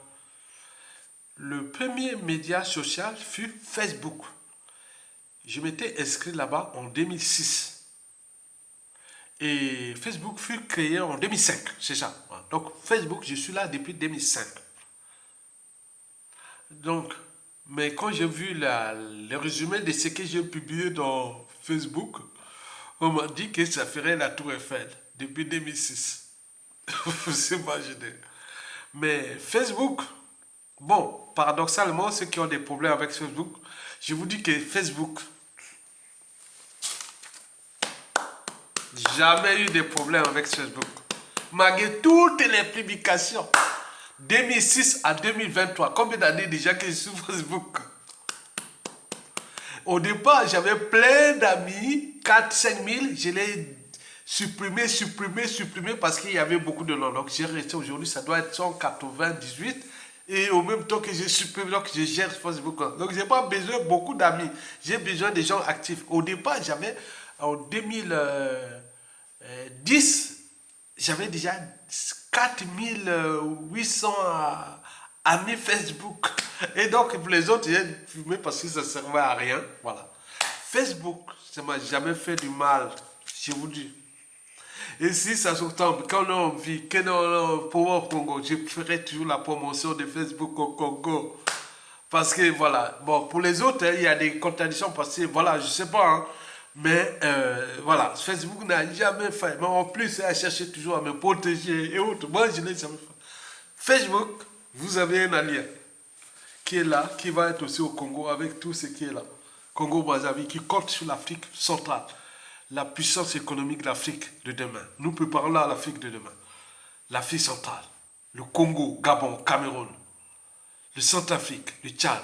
le premier média social fut Facebook. je m'étais inscrit là-bas en 2006. Et Facebook fut créé en 2005, c'est ça. Voilà. Donc Facebook, je suis là depuis 2005. Donc, mais quand j'ai vu le résumé de ce que j'ai publié dans Facebook, on m'a dit que ça ferait la Tour Eiffel depuis 2006. Vous imaginez. Mais Facebook, bon, paradoxalement, ceux qui ont des problèmes avec Facebook, je vous dis que Facebook, jamais eu de problème avec Facebook. Malgré toutes les publications, 2006 à 2023, combien d'années déjà que je suis sur Facebook? Au départ, j'avais plein d'amis, 4 5 000, je l'ai supprimé parce qu'il y avait beaucoup de noms. Donc j'ai resté aujourd'hui, ça doit être 198. Et au même temps que j'ai supprimé, donc je gère Facebook. Donc j'ai pas besoin de beaucoup d'amis, j'ai besoin des gens actifs. Au départ, j'avais en 2010, j'avais déjà 4800 amis Facebook. Et donc, pour les autres, j'ai fumé parce que ça ne servait à rien. Voilà. Facebook, ça ne m'a jamais fait du mal, je vous dis. Et si ça se tombe, quand on vit, quand on est au Congo, je ferai toujours la promotion de Facebook au Congo. Parce que voilà, bon, pour les autres, hein, il y a des contradictions parce que voilà, je sais pas, hein, mais voilà, Facebook n'a jamais fait. Mais en plus, elle cherché toujours à me protéger et autres. Moi, je n'ai jamais fait. Facebook, vous avez un allié qui est là, qui va être aussi au Congo avec tout ce qui est là. Congo-Brazzaville, qui compte sur l'Afrique centrale, la puissance économique de l'Afrique de demain. Nous préparons là l'Afrique de demain. L'Afrique centrale, le Congo, Gabon, Cameroun, le Centrafrique, le Tchad,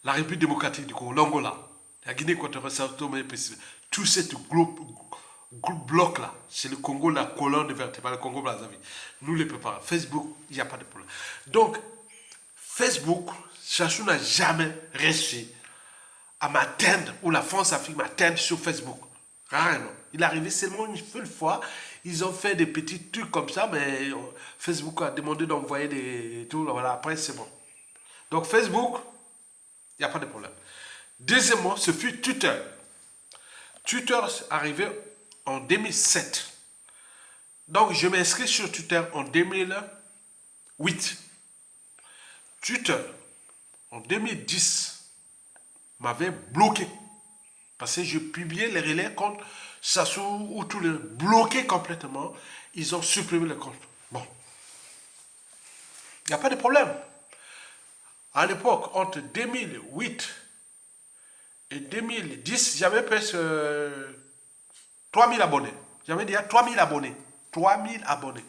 la République démocratique du Congo, l'Angola, la Guinée équatoriale, Sao Tomé et Principe. Tout ce bloc-là, c'est le Congo, la colonne vertébrale, le Congo-Brazzaville. Nous les préparons. Facebook, il n'y a pas de problème. Donc, Facebook, Chachou n'a jamais réussi à m'atteindre, ou la France-Afrique m'atteindre sur Facebook. Rarement. Il est arrivé seulement une seule fois. Ils ont fait des petits trucs comme ça, mais Facebook a demandé d'envoyer des trucs. Voilà, après, c'est bon. Donc, Facebook, il n'y a pas de problème. Deuxièmement, ce fut Twitter. Twitter est arrivé en 2007. Donc, je m'inscris sur Twitter en 2008. Twitter, en 2010, m'avait bloqué. Parce que je publiais les relais contre Sassou ou tous les bloqués complètement. Ils ont supprimé le compte. Bon, il n'y a pas de problème. À l'époque, entre 2008 et 2010, j'avais presque 3000 abonnés. J'avais déjà 3000 abonnés. 3000 abonnés.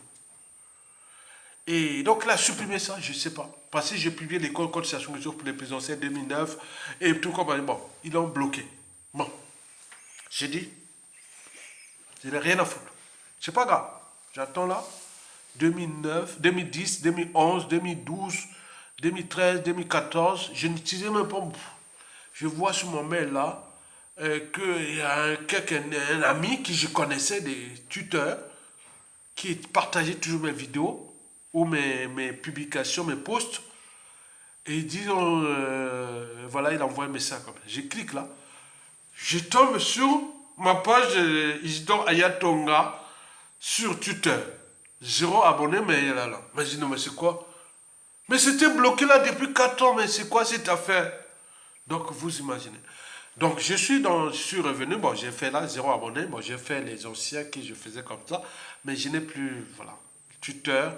Et donc, il a supprimé ça, je ne sais pas. Parce que j'ai publié les comptes contre Sassou Nguesso pour les présidentielles 2009 et tout comme bon, ils l'ont bloqué. Bon, j'ai dit, je n'ai rien à foutre. C'est pas grave. J'attends là. 2009, 2010, 2011, 2012, 2013, 2014. Je n'utilisais même pas. Je vois sur mon mail là qu'il y a un ami que je connaissais, des tuteurs, qui partageait toujours mes vidéos ou mes publications, mes posts. Et il dit, voilà, il envoie un message. Je clique là. Je tombe sur ma page Isidore Ayatonga sur Twitter. 0 abonné, mais il est là. Mais je dis, non, mais c'est quoi? Mais c'était bloqué là depuis 4 ans, mais c'est quoi cette affaire? Donc, vous imaginez. Donc, je suis revenu, bon, j'ai fait là 0 abonné, bon, j'ai fait les anciens que je faisais comme ça, mais je n'ai plus, voilà, Twitter.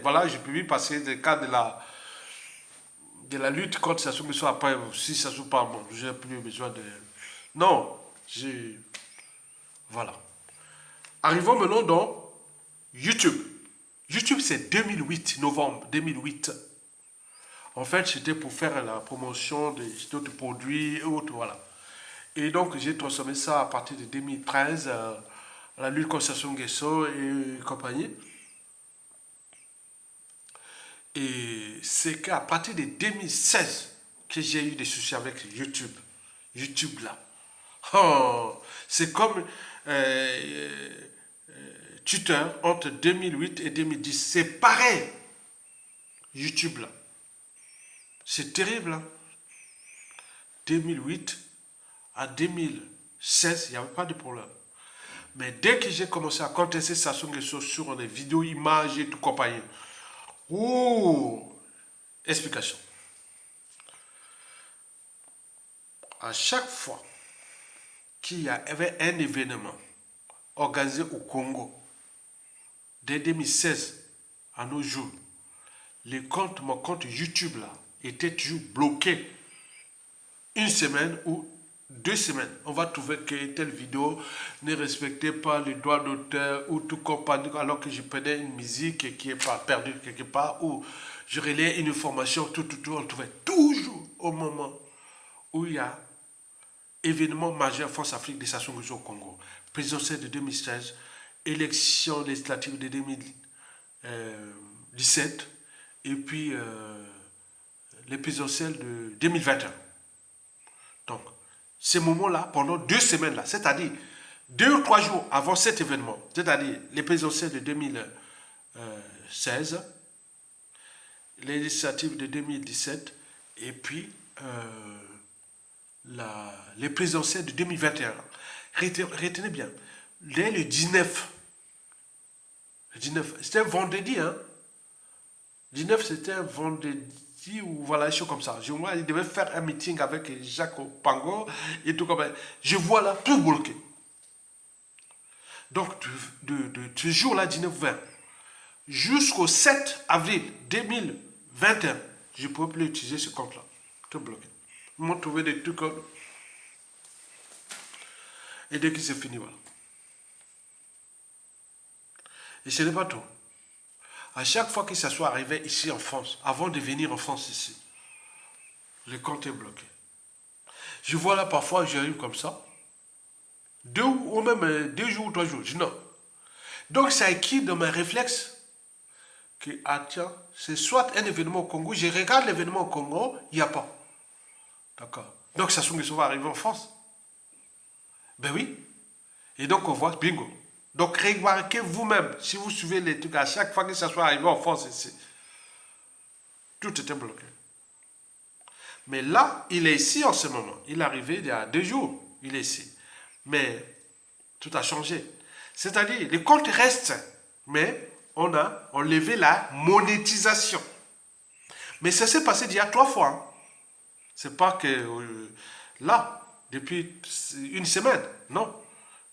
Voilà, je publie parce que c'est le cas de la lutte contre Sassou Nguesso. Après, si ça ne joue pas, bon, j'ai plus besoin de... Non, voilà. Arrivons maintenant dans YouTube. YouTube, c'est 2008, novembre 2008. En fait, c'était pour faire la promotion d'autres produits et autres, voilà. Et donc, j'ai transformé ça à partir de 2013, la lutte contre Sassou Nguesso et compagnie. Et c'est qu'à partir de 2016 que j'ai eu des soucis avec YouTube. YouTube, là. Oh, c'est comme Twitter entre 2008 et 2010. C'est pareil. YouTube, là. C'est terrible, hein. 2008 à 2016, il n'y avait pas de problème. Mais dès que j'ai commencé à contester Sassou Nguesso sur les vidéos, images et tout compagnie, ouh, explication. À chaque fois qu'il y avait un événement organisé au Congo, dès 2016 à nos jours, mon compte YouTube là, était toujours bloqué. Une semaine ou 2 semaines, on va trouver que telle vidéo ne respectait pas les droits d'auteur ou tout compagnie, alors que je prenais une musique qui est pas perdue quelque part, ou je relayais une information, tout, on trouvait toujours au moment où il y a événement majeur France-Afrique de Sassou Nguesso au Congo, présidentielle de 2016, élection législative de 2017, et puis les présidentielles de 2021. Donc, ces moments-là, pendant 2 semaines, là, c'est-à-dire 2 ou 3 jours avant cet événement, c'est-à-dire les présidentielles de 2016, les législatives de 2017, et puis les présidentielles de 2021. Retenez bien, dès le 19, c'était un vendredi, hein. 19, c'était un vendredi ou voilà, des choses comme ça. Je vois, il devait faire un meeting avec Jacques Pango et tout comme ça. Je vois là tout bloqué. Donc, de ce jour-là, 19-20, jusqu'au 7 avril 2021, je ne pouvais plus utiliser ce compte-là. Tout bloqué. Ils m'ont trouvé des trucs. Et dès que c'est fini, voilà. Et ce n'est pas tout. À chaque fois que ça soit arrivé ici en France, avant de venir en France ici, le compte est bloqué. Je vois là parfois, j'arrive comme ça, 2 jours ou 3 jours, je dis non. Donc ça écrit dans mes réflexes que, ah tiens, c'est soit un événement au Congo, je regarde l'événement au Congo, il n'y a pas. D'accord. Donc Sassou Nguesso va arriver en France. Ben oui. Et donc on voit, bingo. Donc remarquez vous-même, si vous suivez les trucs, à chaque fois que ça soit arrivé en France ici, tout était bloqué. Mais là, il est ici en ce moment. Il est arrivé il y a 2 jours. Il est ici. Mais tout a changé. C'est-à-dire, les comptes restent, mais on a enlevé la monétisation. Mais ça s'est passé d'il y a 3 fois. Hein. C'est pas que là, depuis une semaine, non.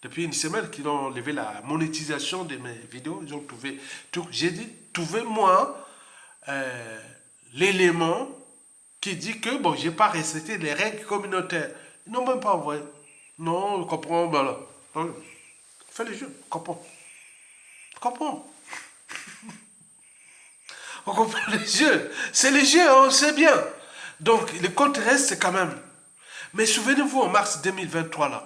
Depuis une semaine qu'ils ont enlevé la monétisation de mes vidéos, ils ont trouvé tout. J'ai dit, trouvez-moi l'élément qui dit que bon, j'ai pas respecté les règles communautaires. Ils n'ont même pas envoyé. Non, je comprends, ben là. Fais le jeu, comprends. Comprends. On comprend les jeux. C'est les jeux, on sait bien. Donc, le compte reste quand même. Mais souvenez-vous, en mars 2023, là,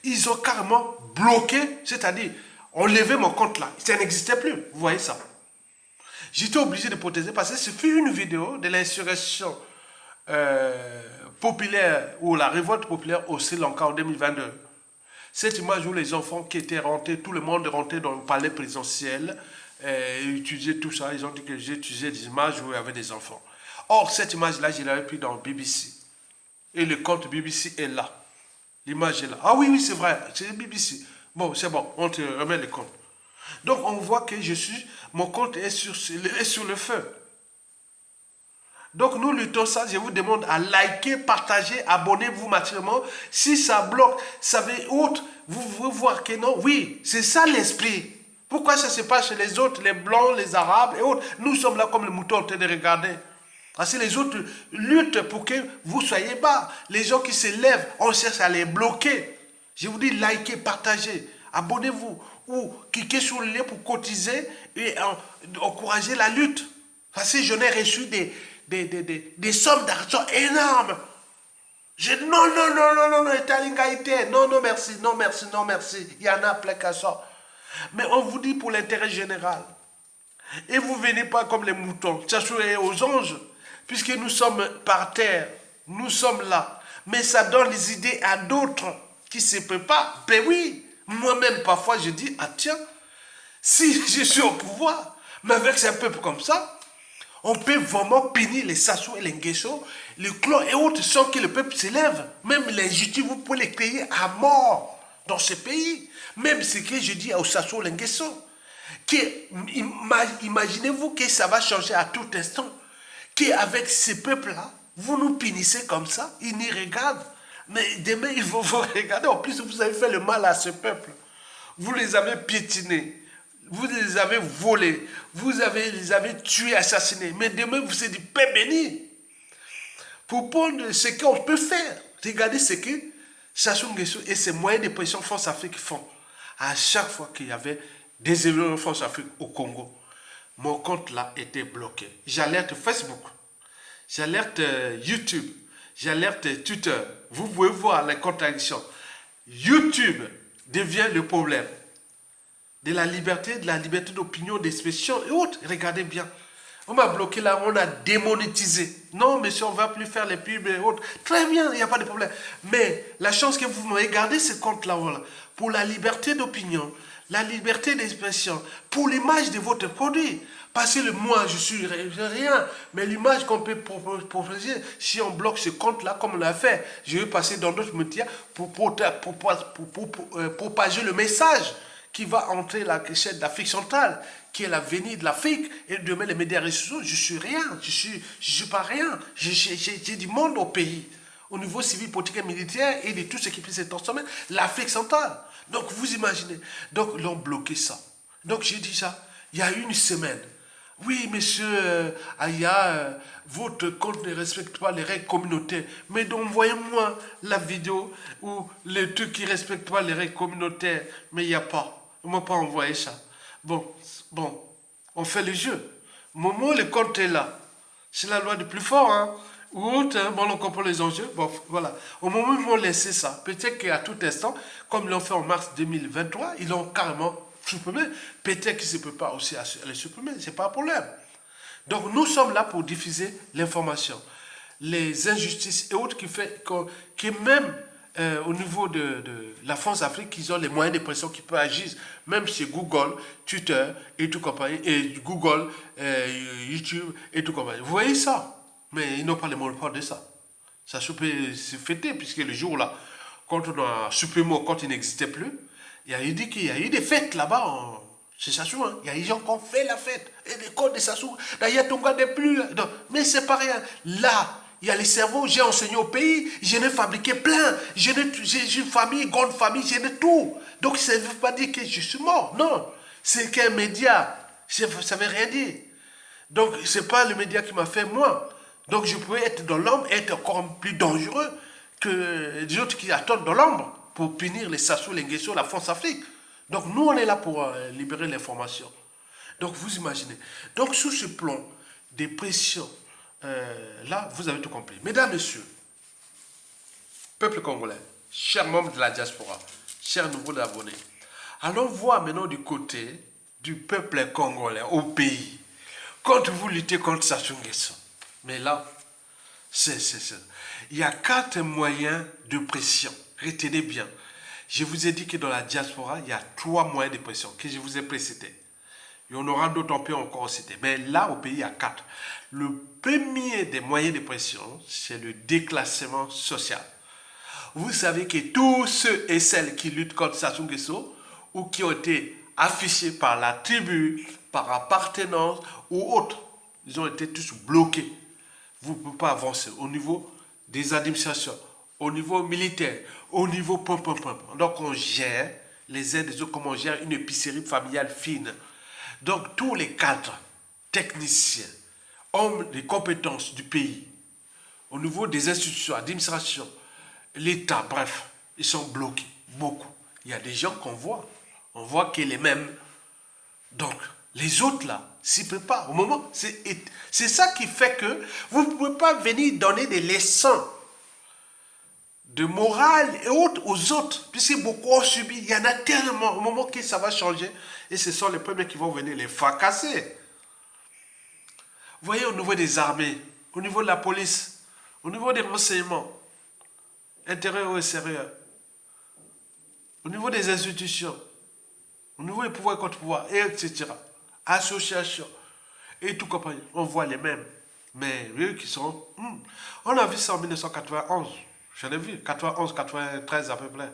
ils ont carrément bloqué, c'est-à-dire, enlevé mon compte là. Ça n'existait plus. Vous voyez ça. J'étais obligé de protéger parce que ce fut une vidéo de l'insurrection populaire ou la révolte populaire au Sri Lanka en 2022. Cette image où les enfants qui étaient rentrés, tout le monde est rentré dans le palais présidentiel, utilisaient tout ça. Ils ont dit que j'ai utilisé des images où il y avait des enfants. Or, cette image-là, je l'avais prise dans BBC. Et le compte BBC est là. L'image est là. Ah oui, oui, c'est vrai, c'est BBC. Bon, c'est bon, on te remet le compte. Donc, on voit que mon compte est sur le feu. Donc, nous luttons ça. Je vous demande à liker, partager, abonnez-vous matériellement. Si ça bloque, savez autre, vous pouvez voir que non. Oui, c'est ça l'esprit. Pourquoi ça se passe chez les autres, les blancs, les arabes et autres? Nous sommes là comme les moutons en train de regarder. Parce que les autres luttent pour que vous soyez bas. Les gens qui se lèvent, on cherche à les bloquer. Je vous dis, likez, partagez, abonnez-vous ou cliquez sur le lien pour cotiser et encourager la lutte. Parce que je n'ai reçu des sommes d'argent énormes. Non, merci, non, merci, non, merci. Il y en a plein qu'à ça. Mais on vous dit pour l'intérêt général. Et vous ne venez pas comme les moutons, s'assurer aux anges, puisque nous sommes par terre, nous sommes là. Mais ça donne les idées à d'autres qui ne se peuvent pas. Ben oui, moi-même parfois je dis, ah tiens, si je suis au pouvoir, mais avec un peuple comme ça, On peut vraiment punir les Sassou et les Nguesso, les clans et autres sans que le peuple s'élève. Même l'injustice, vous pouvez les créer à mort dans ce pays. Même ce que je dis aux Sassou et les Nguesso. Imaginez-vous que ça va changer à tout instant. Qu'avec ces peuples-là, vous nous punissez comme ça, ils n'y regardent. Mais demain, ils vont vous regarder. En plus, vous avez fait le mal à ce peuple. Vous les avez piétinés. Vous les avez volés. Vous les avez tués, assassinés. Mais demain, vous êtes du paix béni. Pour prendre ce qu'on peut faire. Regardez ce que Sassou Nguesso et ses moyens de pression France Afrique font. À chaque fois qu'il y avait des événements France Afrique au Congo, mon compte là était bloqué. J'alerte Facebook. J'alerte YouTube. J'alerte Twitter. Vous pouvez voir les contradictions. YouTube devient le problème de la liberté d'opinion, d'expression et autres. Regardez bien. On m'a bloqué là, on a démonétisé. Non, monsieur, on ne va plus faire les pubs et autres. Très bien, il n'y a pas de problème. Mais la chance que vous m'avez gardé ce compte-là, voilà, pour la liberté d'opinion, la liberté d'expression, pour l'image de votre produit. Parce que moi, je suis rien. Mais l'image qu'on peut proposer, si on bloque ce compte-là, comme on l'a fait, je vais passer dans d'autres médias pour propager le message qui va entrer la chaîne d'Afrique centrale, qui est l'avenir de l'Afrique, et demain les médias sociaux, je suis rien, je suis pas rien, j'ai du monde au pays, au niveau civil, politique et militaire, et de tout ce qui peut se transformer, l'Afrique centrale. Donc vous imaginez, donc ils ont bloqué ça. Donc j'ai dit ça, il y a une semaine. Oui, monsieur Aya, votre compte ne respecte pas les règles communautaires. Mais donc, envoyez-moi la vidéo où les trucs qui ne respectent pas les règles communautaires. Mais il n'y a pas. On ne m'a pas envoyé ça. Bon, on fait le jeu. Momo, le compte est là. C'est la loi du plus fort, hein. Ou autre, hein, bon, on comprend les enjeux. Bon, voilà. Au moment où ils vont laisser ça, peut-être qu'à tout instant, comme ils l'ont fait en mars 2023, ils l'ont carrément supprimé. Peut-être qu'ils ne peuvent pas aussi les supprimer. Ce n'est pas un problème. Donc, nous sommes là pour diffuser l'information. Les injustices et autres qui fait que même au niveau de la France-Afrique, ils ont les moyens de pression qui peuvent agir, même chez Google, Twitter et tout compagnie, et Google, YouTube et tout compagnie. Vous voyez ça? Mais ils n'ont pas les monopole de ça. Ça se peut se fêter, puisque le jour-là, quand on a supprimé, quand il n'existait plus, il y a eu des fêtes là-bas, c'est Sassou, hein. Il y a des gens qui ont fait la fête, et les codes de Sassou. D'ailleurs, Tonga n'est plus là. Non, mais c'est pas rien. Là, il y a les cerveaux, j'ai enseigné au pays, j'en ai fabriqué plein, j'ai une famille, grande famille, j'en ai tout. Donc ça ne veut pas dire que je suis mort, non. C'est qu'un média, ça ne veut rien dire. Donc ce n'est pas le média qui m'a fait moi. Donc je pouvais être dans l'ombre, être encore plus dangereux que les autres qui attendent dans l'ombre pour punir les Sassou, les Nguesso, la France-Afrique. Donc nous on est là pour libérer l'information. Donc vous imaginez. Donc sous ce plan des pressions, là, vous avez tout compris. Mesdames, Messieurs, peuple congolais, chers membres de la diaspora, chers nouveaux abonnés, allons voir maintenant du côté du peuple congolais au pays. Quand vous luttez contre Sassou Nguesso, mais là, il y a 4 moyens de pression. Retenez bien. Je vous ai dit que dans la diaspora, il y a 3 moyens de pression que je vous ai précités. Il y en aura d'autres, on peut encore citer. Mais là, au pays, il y a 4. Le premier des moyens de pression, c'est le déclassement social. Vous savez que tous ceux et celles qui luttent contre Sassou Nguesso ou qui ont été affichés par la tribu, par appartenance ou autre, ils ont été tous bloqués. Vous ne pouvez pas avancer au niveau des administrations, au niveau militaire, au niveau Donc on gère les aides des autres comme on gère une épicerie familiale fine. Donc tous les cadres, techniciens, hommes de compétences du pays, au niveau des institutions, administrations, l'État, bref, ils sont bloqués, beaucoup. Il y a des gens qu'on voit, on voit que les mêmes. Donc, les autres là, s'ils ne peuvent pas, au moment, c'est ça qui fait que vous ne pouvez pas venir donner des leçons de morale et autres aux autres, puisque beaucoup ont subi, il y en a tellement, au moment que ça va changer, et ce sont les premiers qui vont venir les fracasser. Vous voyez, au niveau des armées, au niveau de la police, au niveau des renseignements, intérieurs et extérieurs, au niveau des institutions, au niveau des pouvoirs contre pouvoirs, etc., associations, et tout compagnie. On voit les mêmes. Mais eux qui sont... On a vu ça en 1991. J'en ai vu, 91, 93 à peu près.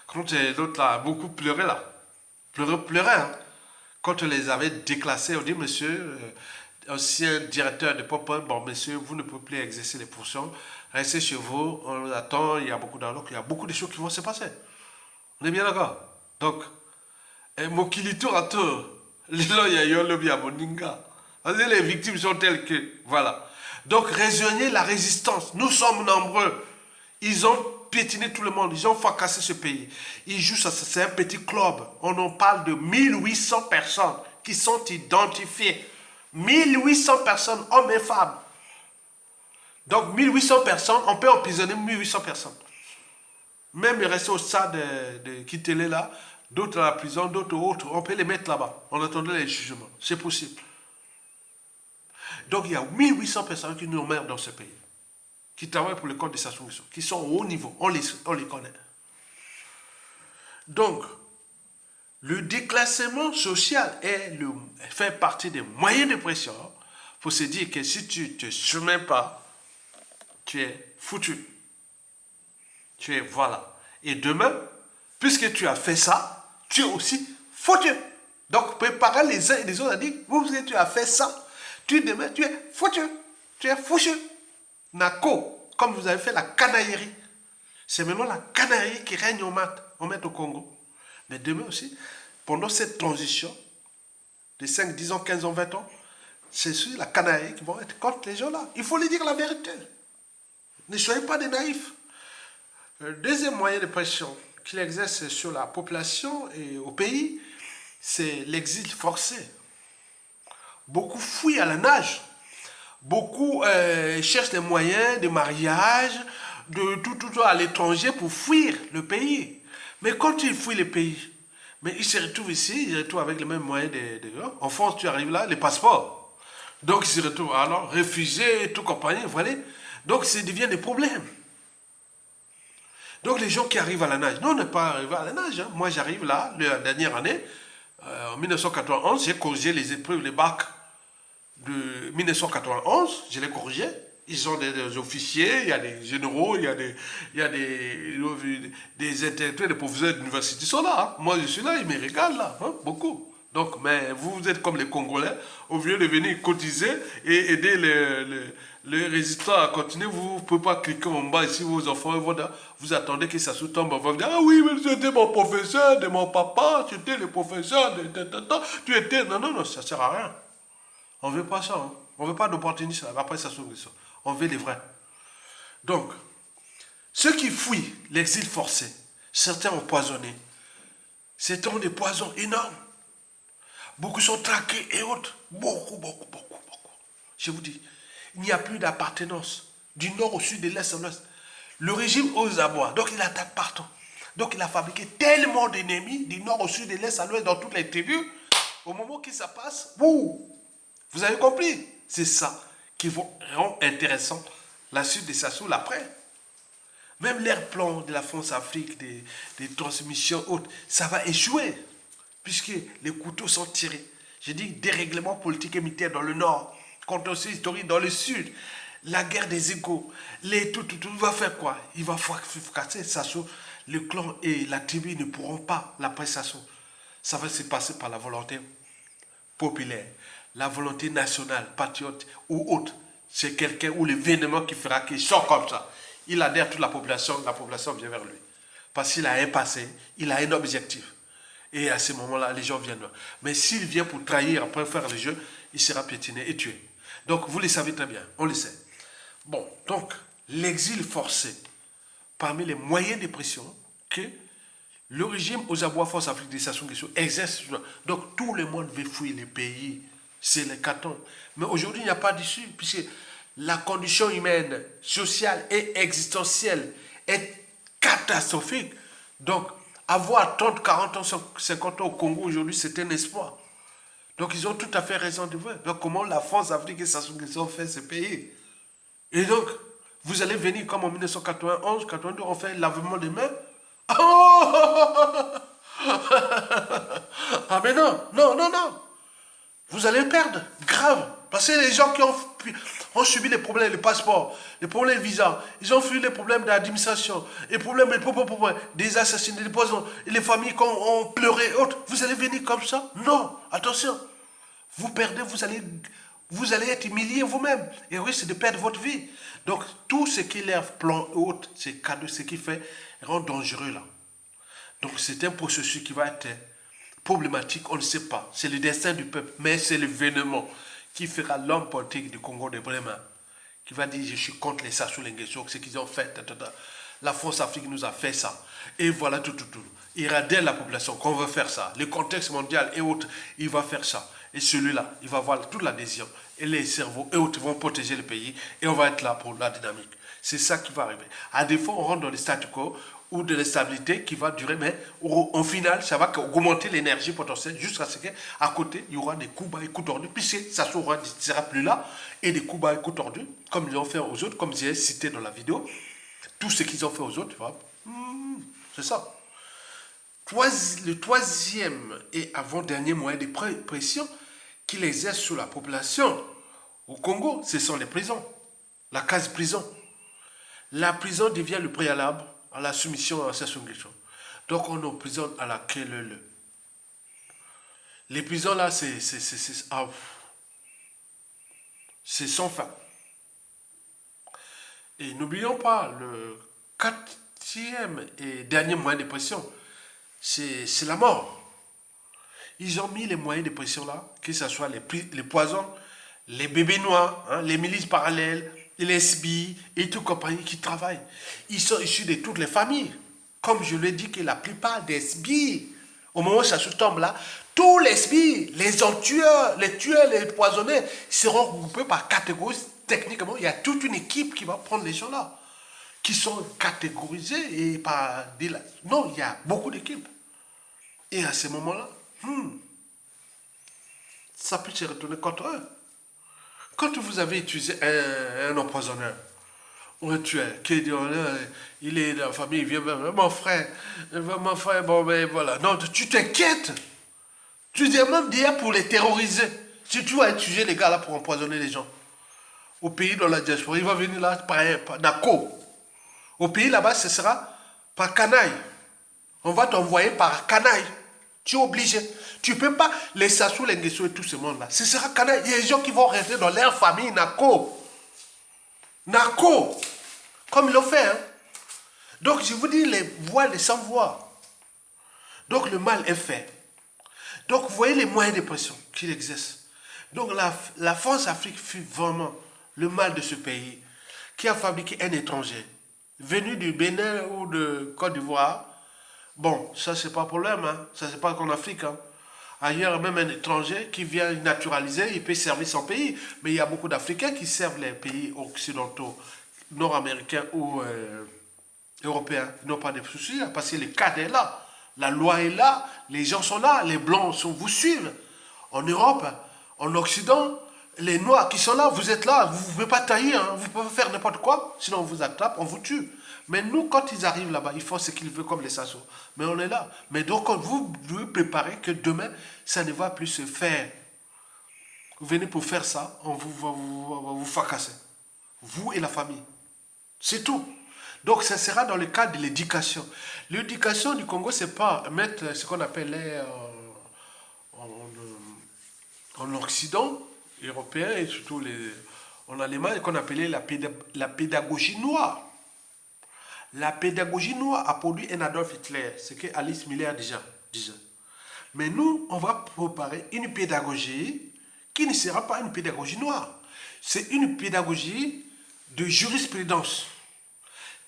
Quand l'autre là a beaucoup pleuré là. Pleurait, hein. Quand on les avait déclassés, on dit, monsieur, ancien directeur de Popeye, bon, monsieur, vous ne pouvez plus exercer les fonctions. Restez chez vous, on attend, il y a beaucoup d'argent, il y a beaucoup de choses qui vont se passer. On est bien d'accord. Donc, Mokilito Rato, Lilo Yayo Lobi Aboninga. Les victimes sont telles que, voilà. Donc, rejoignez la résistance. Nous sommes nombreux. Ils ont piétiné tout le monde. Ils ont fracassé ce pays. Ils jouent ça. C'est un petit club. On en parle de 1800 personnes qui sont identifiées. 1800 personnes, hommes et femmes. Donc, 1800 personnes, on peut emprisonner 1800 personnes. Même les restés au stade de Kitele là, d'autres à la prison, d'autres autres, on peut les mettre là-bas. On attendait les jugements. C'est possible. Donc, il y a 1800 personnes qui nous emmerdent dans ce pays, qui travaillent pour le compte de Sassou Nguesso, qui sont au haut niveau, on les connaît. Donc, le déclassement social fait partie des moyens de pression pour se dire que si tu ne te soumets pas, tu es foutu. Tu es voilà. Et demain, puisque tu as fait ça, tu es aussi foutu. Donc, préparez les uns et les autres à dire, tu as fait ça, demain, tu es foutu. Tu es foutu. Nako, comme vous avez fait la canaillerie. C'est maintenant la canaillerie qui règne au au Congo. Mais demain aussi, pendant cette transition de 5, 10 ans, 15 ans, 20 ans, c'est sur la canaillerie qui vont être contre les gens là. Il faut lui dire la vérité. Ne soyez pas des naïfs. Le deuxième moyen de pression qu'il exerce sur la population et au pays, c'est l'exil forcé. Beaucoup fuient à la nage. Beaucoup cherchent des moyens de mariage, de tout à l'étranger pour fuir le pays. Mais quand ils fuient le pays, mais ils se retrouvent ici, ils se retrouvent avec les mêmes moyens en France, tu arrives là, les passeports. Donc ils se retrouvent alors réfugiés, tout compagnie, voilà. Donc ça devient des problèmes. Donc les gens qui arrivent à la nage, nous on n'est pas arrivé à la nage. Hein. Moi j'arrive là, la dernière année, en 1991, j'ai corrigé les épreuves, les bacs de 1991, je les corrigeais. Ils ont des officiers, il y a des généraux, il y a des intellectuels, des professeurs d'université qui sont là. Hein. Moi je suis là, ils me regardent là, hein, beaucoup. Donc, mais vous êtes comme les Congolais, au lieu de venir cotiser et aider les résistants à continuer, vous ne pouvez pas cliquer en bas ici, vos enfants, vous attendez que ça se tombe, vous dire, ah oui, mais c'était mon professeur, de mon papa, tu étais le professeur, tu étais... Non, ça ne sert à rien. On ne veut pas ça, hein. On ne veut pas d'opportunistes après ça se ça. On veut les vrais. Donc, ceux qui fuient l'exil forcé, certains empoisonnés, certains ont des poisons énormes. Beaucoup sont traqués et autres. Beaucoup. Je vous dis, il n'y a plus d'appartenance. Du nord au sud, de l'est à l'ouest. Le régime ose abois. Donc il attaque partout. Donc il a fabriqué tellement d'ennemis, du nord au sud, de l'est à l'ouest, dans toutes les tribus. Au moment que ça passe, vous avez compris? C'est ça qui rend intéressant la suite de Sassou l'après. Même leur plan de la France-Afrique, des transmissions hautes, ça va échouer. Puisque les couteaux sont tirés. Je dis dérèglement politique et militaire dans le nord, contentieux historique dans le sud, la guerre des égaux, tout va faire quoi? Il va fracasser Sassou. Le clan et la tribu ne pourront pas l'après Sassou. Ça va se passer par la volonté populaire, la volonté nationale, patriote ou autre. C'est quelqu'un ou l'événement qui fera qu'il sort comme ça. Il adhère toute la population vient vers lui. Parce qu'il a un passé, il a un objectif. Et à ce moment-là, les gens viennent. Mais s'il vient pour trahir, après faire le jeu, il sera piétiné et tué. Donc, vous le savez très bien, on le sait. Bon, donc, l'exil forcé, parmi les moyens de pression que le régime aux abois force Afrique de Sassou Nguesso exerce. Donc, tout le monde veut fuir les pays. C'est le carton. Mais aujourd'hui, il n'y a pas d'issue, puisque la condition humaine, sociale et existentielle est catastrophique. Donc, avoir 30, 40 ans, 50 ans au Congo aujourd'hui, c'est un espoir. Donc ils ont tout à fait raison de voir. Donc comment la France, l'Afrique et Sassou Nguesso ont fait ce pays. Et donc, vous allez venir comme en 1991, 92, on fait lavement des mains. Oh ah mais non. Vous allez perdre, grave. Parce que les gens qui ont subi les problèmes, les passeports, les problèmes de visa, ils ont fui les problèmes d'administration, les problèmes des assassinats, des poisons, et les familles qui ont pleuré et autres. Vous allez venir comme ça? Non, attention. Vous perdez, vous allez être humilié vous-même et risque de perdre votre vie. Donc, tout ce qui est leur plan haute, c'est cadeau, ce qui fait rend dangereux là. Donc, c'est un processus qui va être problématique, on ne sait pas. C'est le destin du peuple, mais c'est l'événement qui fera l'homme politique du Congo de Bremen, qui va dire je suis contre les Sassou Nguesso, ce qu'ils ont fait. La France Afrique nous a fait ça. Et voilà tout. Il radèle la population qu'on veut faire ça. Le contexte mondial et autres, il va faire ça. Et celui-là, il va avoir toute l'adhésion. Et les cerveaux et autres vont protéger le pays. Et on va être là pour la dynamique. C'est ça qui va arriver. À défaut, on rentre dans le statu quo ou de l'instabilité qui va durer, mais au final, ça va augmenter l'énergie potentielle jusqu'à ce qu'à côté, il y aura des coups bas et coups tordus, puisque ça ne sera plus là, et des coups bas et coups tordus, comme ils ont fait aux autres, comme j'ai cité dans la vidéo, tout ce qu'ils ont fait aux autres, c'est ça. Le troisième et avant-dernier moyen de pression qu'il exerce sur la population au Congo, ce sont les prisons, la case-prison. La prison devient le préalable à la soumission à Sassou Nguesso. Donc on emprisonne à la queue. Les prisons là, c'est sans fin. Et n'oublions pas, le quatrième et dernier moyen de pression, c'est la mort. Ils ont mis les moyens de pression là, que ce soit les poisons, les bébés noirs, les milices parallèles, les SBI et tout compagnie qui travaillent. Ils sont issus de toutes les familles. Comme je l'ai dit que la plupart des SBI, au moment où ça se tombe là, tous les SBI, les tueurs, les poisonnés, seront regroupés par catégories. Techniquement, il y a toute une équipe qui va prendre les gens là, qui sont catégorisés et par des... Non, il y a beaucoup d'équipes. Et à ce moment-là, ça peut se retourner contre eux. Quand vous avez utilisé un empoisonneur ou un tueur qui dit il est dans la famille, il vient vers mon frère, bon ben voilà. Non, tu t'inquiètes. Tu dis même dire pour les terroriser. Si tu vas utiliser les gars là pour empoisonner les gens. Au pays dans la diaspora, il va venir là par Nako. Au pays là-bas, ce sera par canaille. On va t'envoyer par canaille. Tu es obligé. Tu ne peux pas les Sassou Nguesso et tout ce monde-là. Ce sera canaille. Il y a des gens qui vont rester dans leur famille, Nako. Comme ils l'ont fait. Hein. Donc, je vous dis, les voix, les sans-voix. Donc, le mal est fait. Donc, vous voyez les moyens de pression qu'il exerce. Donc, la France-Afrique fut vraiment le mal de ce pays qui a fabriqué un étranger venu du Bénin ou de Côte d'Ivoire. Bon, ça, c'est pas problème. Hein. Ça, c'est pas qu'en Afrique. Hein. Ailleurs, même un étranger qui vient naturaliser, il peut servir son pays. Mais il y a beaucoup d'Africains qui servent les pays occidentaux, nord-américains ou européens. Ils n'ont pas de soucis, parce que le cadre est là. La loi est là, les gens sont là, les blancs vous suivent. En Europe, en Occident, les noirs qui sont là, vous êtes là, vous ne pouvez pas tailler, hein, vous pouvez faire n'importe quoi, sinon on vous attrape, on vous tue. Mais nous, quand ils arrivent là-bas, ils font ce qu'ils veulent comme les Sassou. Mais on est là. Mais donc, vous devez préparer que demain, ça ne va plus se faire. Vous venez pour faire ça, on va vous fracasser. Vous et la famille. C'est tout. Donc, ça sera dans le cadre de l'éducation. L'éducation du Congo, c'est pas mettre ce qu'on appelait en Occident, européen, et surtout en Allemagne, qu'on appelait la pédagogie noire. La pédagogie noire a produit un Adolf Hitler, ce que Alice Miller disait. Mais nous, on va préparer une pédagogie qui ne sera pas une pédagogie noire. C'est une pédagogie de jurisprudence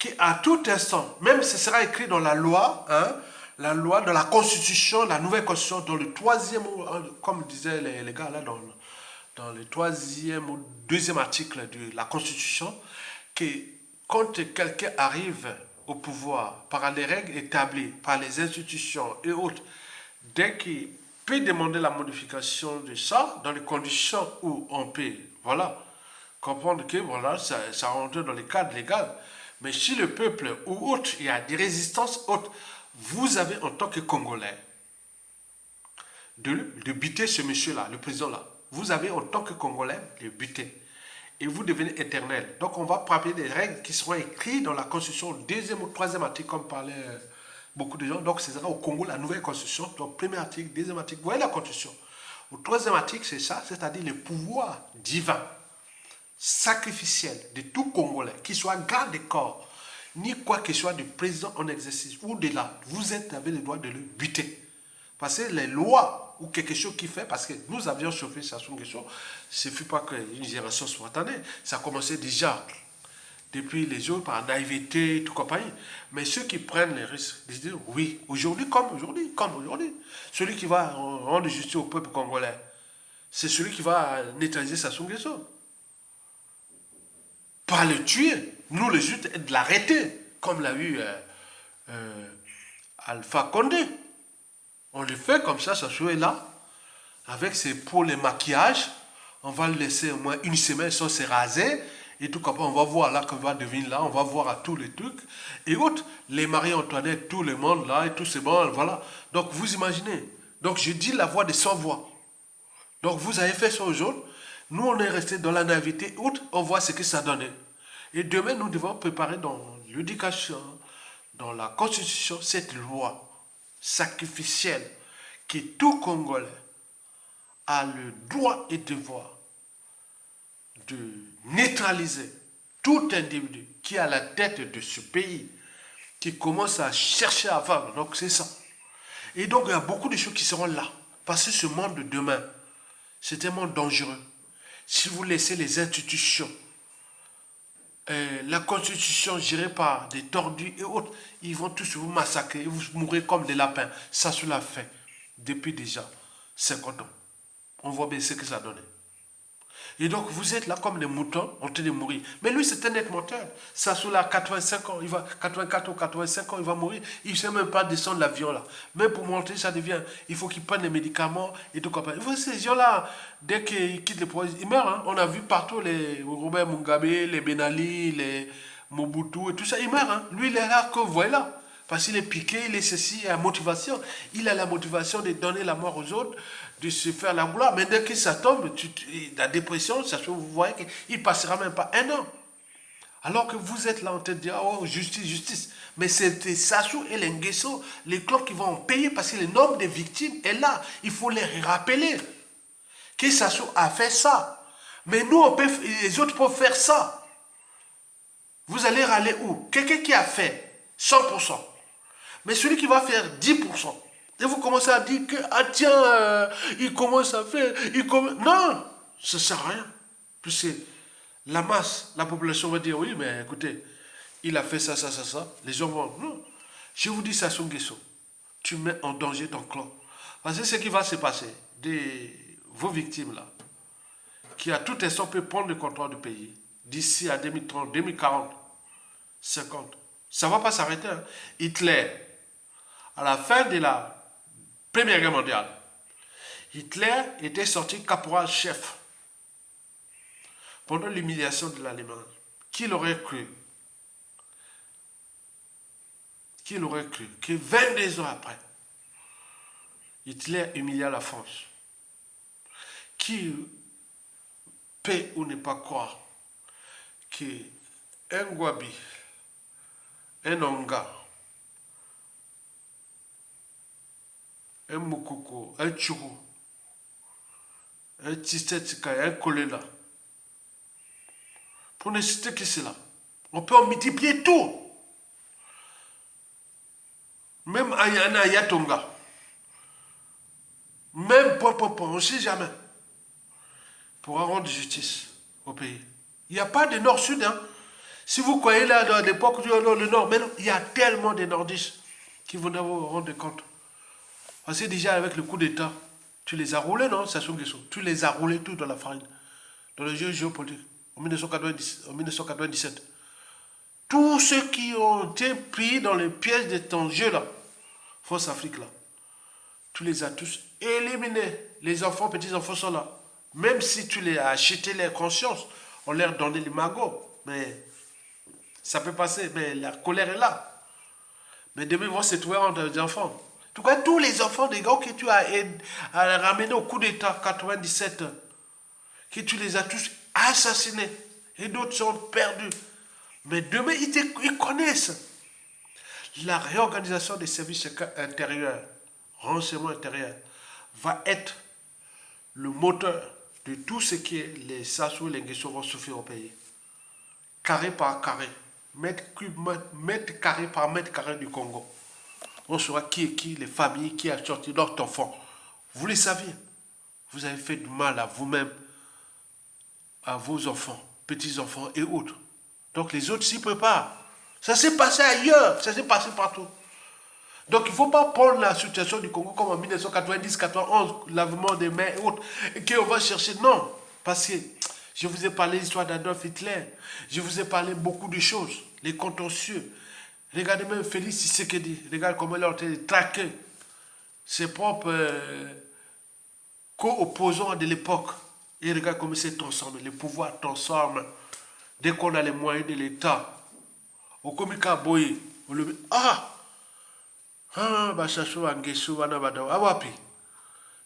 qui, à tout instant, même ce sera écrit dans la loi, la loi, dans la constitution, la nouvelle constitution, dans le troisième, comme disaient les gars là, dans le troisième ou deuxième article de la constitution, que quand quelqu'un arrive au pouvoir par les règles établies par les institutions et autres, dès qu'il peut demander la modification de ça, dans les conditions où on peut, voilà, comprendre que voilà, ça rentre dans les cadres légaux. Mais si le peuple ou autre, il y a des résistances autres, vous avez en tant que Congolais de buter ce monsieur-là, le président-là. Vous avez, en tant que Congolais, le buter. Et vous devenez éternel. Donc, on va parler des règles qui seront écrites dans la Constitution, deuxième ou troisième article, comme parlaient beaucoup de gens. Donc, ce sera au Congo la nouvelle Constitution. Donc, premier article, deuxième article. Vous voyez la Constitution. Au troisième article, c'est ça, c'est-à-dire le pouvoir divin, sacrificiel de tout Congolais, qu'il soit garde des corps, ni quoi que ce soit du président en exercice ou de là. Vous avez le droit de le buter. Parce que les lois ou quelque chose qui fait, parce que nous avions chauffé Sassou Nguesso, ce ne fut pas qu'une génération spontanée, ça a commencé déjà depuis les jours par naïveté et tout compagnie. Mais ceux qui prennent les risques, ils disent oui, aujourd'hui comme aujourd'hui, celui qui va rendre justice au peuple congolais, c'est celui qui va neutraliser Sassou Nguesso. Pas le tuer, nous les juges, de l'arrêter, comme l'a eu Alpha Condé. On le fait comme ça est là, avec ses pour les maquillages. On va le laisser au moins une semaine sans se raser. Et tout comme on va voir là qu'on va devenir là, on va voir à tous les trucs. Et autres, les Marie-Antoinette, tout le monde là, et tout c'est bon, voilà. Donc vous imaginez. Donc je dis la voix des sans-voix. Donc vous avez fait ça aux autres. Nous on est resté dans la naïveté. Autres, on voit ce que ça donnait. Et demain nous devons préparer dans l'éducation, dans la constitution, cette loi sacrificielle que tout Congolais a le droit et devoir de neutraliser tout individu qui est à la tête de ce pays, qui commence à chercher à vendre. Donc c'est ça. Et donc il y a beaucoup de choses qui seront là. Parce que ce monde de demain, c'est un monde dangereux. Si vous laissez les institutions, la constitution gérée par des tordus et autres, ils vont tous vous massacrer, vous mourrez comme des lapins. Ça se l'a fait depuis déjà 50 ans. On voit bien ce que ça donne. Et donc vous êtes là comme des moutons en train de mourir. Mais lui c'est un être mortel. Ça sous là 85 ans, il va 84 ou 85 ans, il va mourir. Il ne sait même pas descendre l'avion là. Même pour monter, ça devient. Il faut qu'il prenne des médicaments et tout comme ça. Vous voyez ces gens-là, dès qu'ils quittent le pouvoir, ils meurent. Hein. On a vu partout les Robert Mugabe, les Ben Ali, les Mobutu et tout ça. Ils meurent. Hein. Lui il est là que vous voyez là. Parce qu'il est piqué, il est ceci, il a la motivation. Il a la motivation de donner la mort aux autres, de se faire la gloire. Mais dès que ça tombe, la dépression, ça, vous voyez qu'il ne passera même pas un an. Alors que vous êtes là en train de dire, oh, justice, justice. Mais c'était Sassou et les Nguesso, les clans qui vont en payer parce que le nombre de victimes est là. Il faut les rappeler que Sassou a fait ça. Mais nous, les autres peuvent faire ça. Vous allez râler où? Quelqu'un qui a fait 100%. Mais celui qui va faire 10%, et vous commencez à dire que, ah tiens, il commence à faire, non, ça ne sert à rien. Puisque la masse, la population va dire, oui, mais écoutez, il a fait ça, ça, ça, ça. Les gens vont, non. Je vous dis, Sassou Nguesso, tu mets en danger ton clan. Parce que ce qui va se passer, vos victimes là, qui à tout instant peut prendre le contrôle du pays, d'ici à 2030, 2040, 50, ça ne va pas s'arrêter. Hein. Hitler, à la fin de la Première Guerre mondiale, Hitler était sorti caporal-chef pendant l'humiliation de l'Allemagne. Qui l'aurait cru? Qui l'aurait cru que 22 ans après, Hitler humilia la France? Qui peut ou ne pas croire qu'un Gwabi, un Onga, un Moukoko, un Tchourou, un Tissetika, un Kolela, pour ne citer que cela, on peut en multiplier tout. Même Ayana Yatonga, même on ne sait jamais, pour rendre justice au pays. Il n'y a pas de nord-sud. Hein. Si vous croyez là, dans l'époque du nord, mais non, il y a tellement de nordistes qui vont vous rendre compte. Parce que déjà avec le coup d'État, tu les as roulés, non, Sassou Nguesso? Tu les as roulés tout dans la farine, dans le jeu géopolitique, en 1997. Tous ceux qui ont été pris dans les pièges de ton jeu là, Force Afrique là, tu les as tous éliminés. Les enfants, petits-enfants sont là. Même si tu les as achetés leur conscience, on leur donnait les magots. Mais ça peut passer, mais la colère est là. Mais demain, ils vont se trouver entre des enfants. tout cas, tous les enfants des gars que tu as ramenés au coup d'État 97, que tu les as tous assassinés et d'autres sont perdus. Mais demain, ils connaissent. La réorganisation des services intérieurs, renseignement intérieur, va être le moteur de tout ce que les Sassou et les Nguesso vont souffrir au pays. Carré par carré, mètre carré par mètre carré du Congo. On saura qui est qui, les familles, qui a sorti leur enfant. Vous le saviez. Vous avez fait du mal à vous-même, à vos enfants, petits-enfants et autres. Donc les autres s'y préparent. Ça s'est passé ailleurs, ça s'est passé partout. Donc il ne faut pas prendre la situation du Congo comme en 1990-91, lavement des mains et autres, et qu'on va chercher. Non, parce que je vous ai parlé de l'histoire d'Adolf Hitler, je vous ai parlé beaucoup de choses, les contentieux. Regardez même Félix Tshisekedi, regardez comment il a été traqué ses propres co-opposants de l'époque. Et regarde comment c'est transformé, le pouvoir transforme. Dès qu'on a les moyens de l'État, au komika boy, on le dit,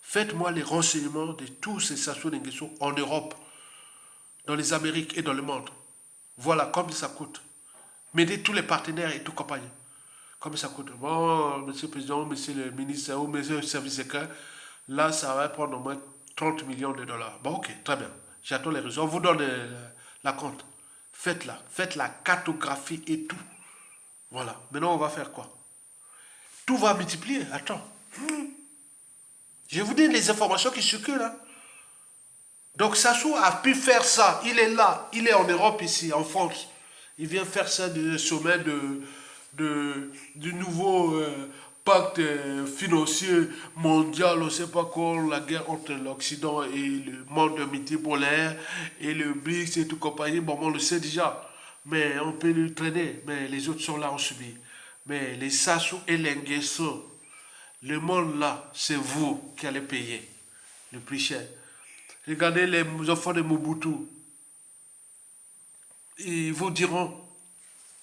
faites-moi les renseignements de tous ces Sassou Nguesso en Europe, dans les Amériques et dans le monde. Voilà combien ça coûte. M'aider tous les partenaires et tout compagnie. Combien ça coûte. Bon, monsieur le président, monsieur le ministre, ou monsieur le service secret, là, ça va prendre au moins 30 millions de dollars. Bon, ok, très bien. J'attends les résultats. On vous donne la compte. Faites-la. Faites la cartographie et tout. Voilà. Maintenant, on va faire quoi? Tout va multiplier. Attends. Je vous dis les informations qui circulent. Hein. Donc, Sassou a pu faire ça. Il est là. Il est en Europe ici, en France. Il vient faire ça du sommet du nouveau pacte financier mondial, on ne sait pas quoi, la guerre entre l'Occident et le monde multipolaire et le BRICS et tout compagnie. Bon, on le sait déjà, mais on peut le traîner. Mais les autres sont là, on subit. Mais les Sassou et les Nguesso, le monde là, c'est vous qui allez payer le plus cher. Regardez les enfants de Mobutu. Ils vous diront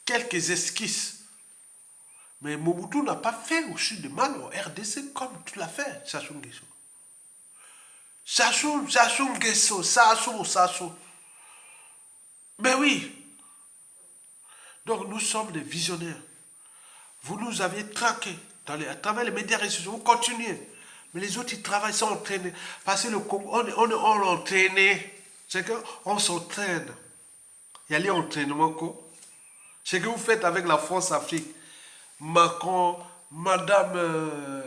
quelques esquisses. Mais Mobutu n'a pas fait aussi de mal au RDC comme tu l'as fait, Sassou Nguesso. Sassou Nguesso, Sassou. Mais oui. Donc nous sommes des visionnaires. Vous nous avez traqués à travers les médias sociaux. Vous continuez. Mais les autres, ils travaillent, sont entraînés. Parce que le Congo, on est entraîné. C'est qu'on s'entraîne. Il y a l'entraînement quoi. Ce que vous faites avec la France-Afrique, Macron, Madame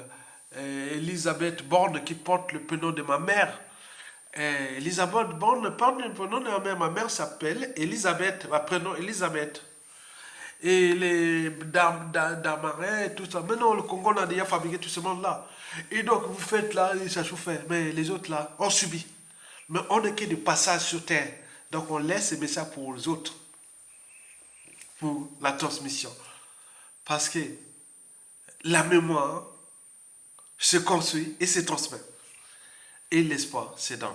Elisabeth Borne qui porte le prénom de ma mère. Elisabeth Borne porte le prénom de ma mère. Ma mère s'appelle Elisabeth, ma prénom Elisabeth. Et les Damarin et tout ça. Maintenant, le Congo, on a déjà fabriqué tout ce monde-là. Et donc, vous faites là, ça souffre. Mais les autres là, on subit. Mais on n'est que de passage sur terre. Donc, on laisse ces messages pour les autres. Pour la transmission. Parce que la mémoire se construit et se transmet. Et l'espoir se donne.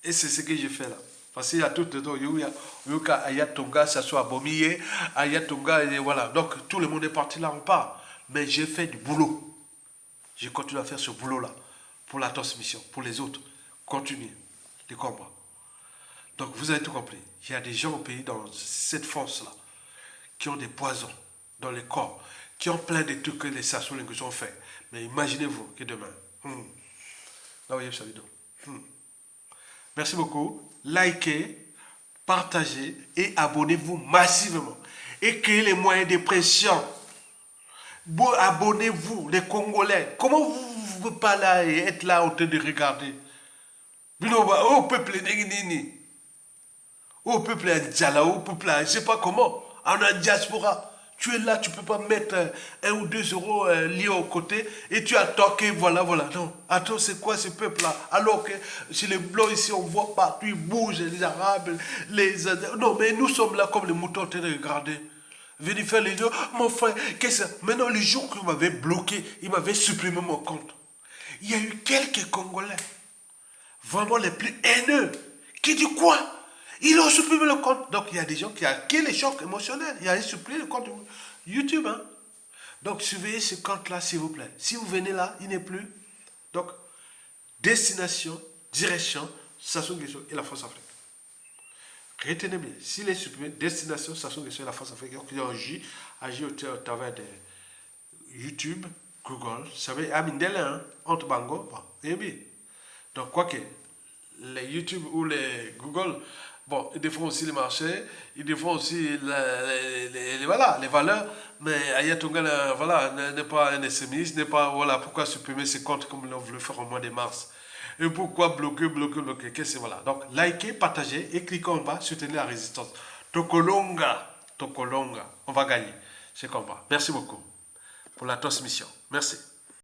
Et c'est ce que je fais là. Parce qu'il y a tout le temps, il y a Ayatonga, ça soit Abomiye, Ayatonga, et voilà. Donc tout le monde est parti là, on part. Mais j'ai fait du boulot. Je continue à faire ce boulot-là pour la transmission, pour les autres. Continuer les combats. Donc vous avez tout compris. Il y a des gens au pays dans cette force-là qui ont des poisons dans le corps, qui ont plein de trucs que les Sassou Nguesso ont fait. Mais imaginez-vous que demain, là où il y a sa vidéo. Merci beaucoup. Likez, partagez et abonnez-vous massivement. Et créez les moyens de pression. Bon, abonnez-vous, les Congolais. Comment vous ne pouvez pas là et être là en train de regarder? Oh, peuple, au peuple Djala, au peuple, je ne sais pas comment, en diaspora. Tu es là, tu ne peux pas mettre 1 ou 2 euros liés au côté et tu attends que voilà. Non, attends, c'est quoi ce peuple-là? Alors que chez les Blancs ici, on voit partout, ils bougent, les Arabes, les... Non, mais nous sommes là comme les moutons en train de regarder. Venez faire les gens, mon frère, qu'est-ce que c'est? Maintenant, le jour qu'il m'avait bloqué, il m'avait supprimé mon compte. Il y a eu quelques Congolais, vraiment les plus haineux, qui disent quoi? Ils ont supprimé le compte. Donc, il y a des gens qui ont les chocs émotionnels. Ils ont supprimé le compte YouTube. Hein. Donc, surveillez ce compte-là, s'il vous plaît. Si vous venez là, il n'est plus. Donc, destination, direction, Sassou Nguesso et la France-Afrique. Retenez bien, s'il est supprimé, destination, Sassou Nguesso et la France-Afrique, qui ont agi au travers de YouTube, Google, ça veut dire, Amindele, entre Bango, bon, et bien. Donc, quoi que, les YouTube ou les Google, bon, ils défendent aussi les marchés, ils défendent aussi voilà, les valeurs, mais Ayatonga, voilà, n'est pas un extrémiste, n'est pas, voilà, pourquoi supprimer ces comptes comme ils ont voulu faire au mois de mars. Et pourquoi bloquer, qu'est-ce que voilà. Donc, likez, partagez et cliquez en bas, soutenez la résistance. Tokolonga, on va gagner ce combat. Merci beaucoup pour la transmission. Merci.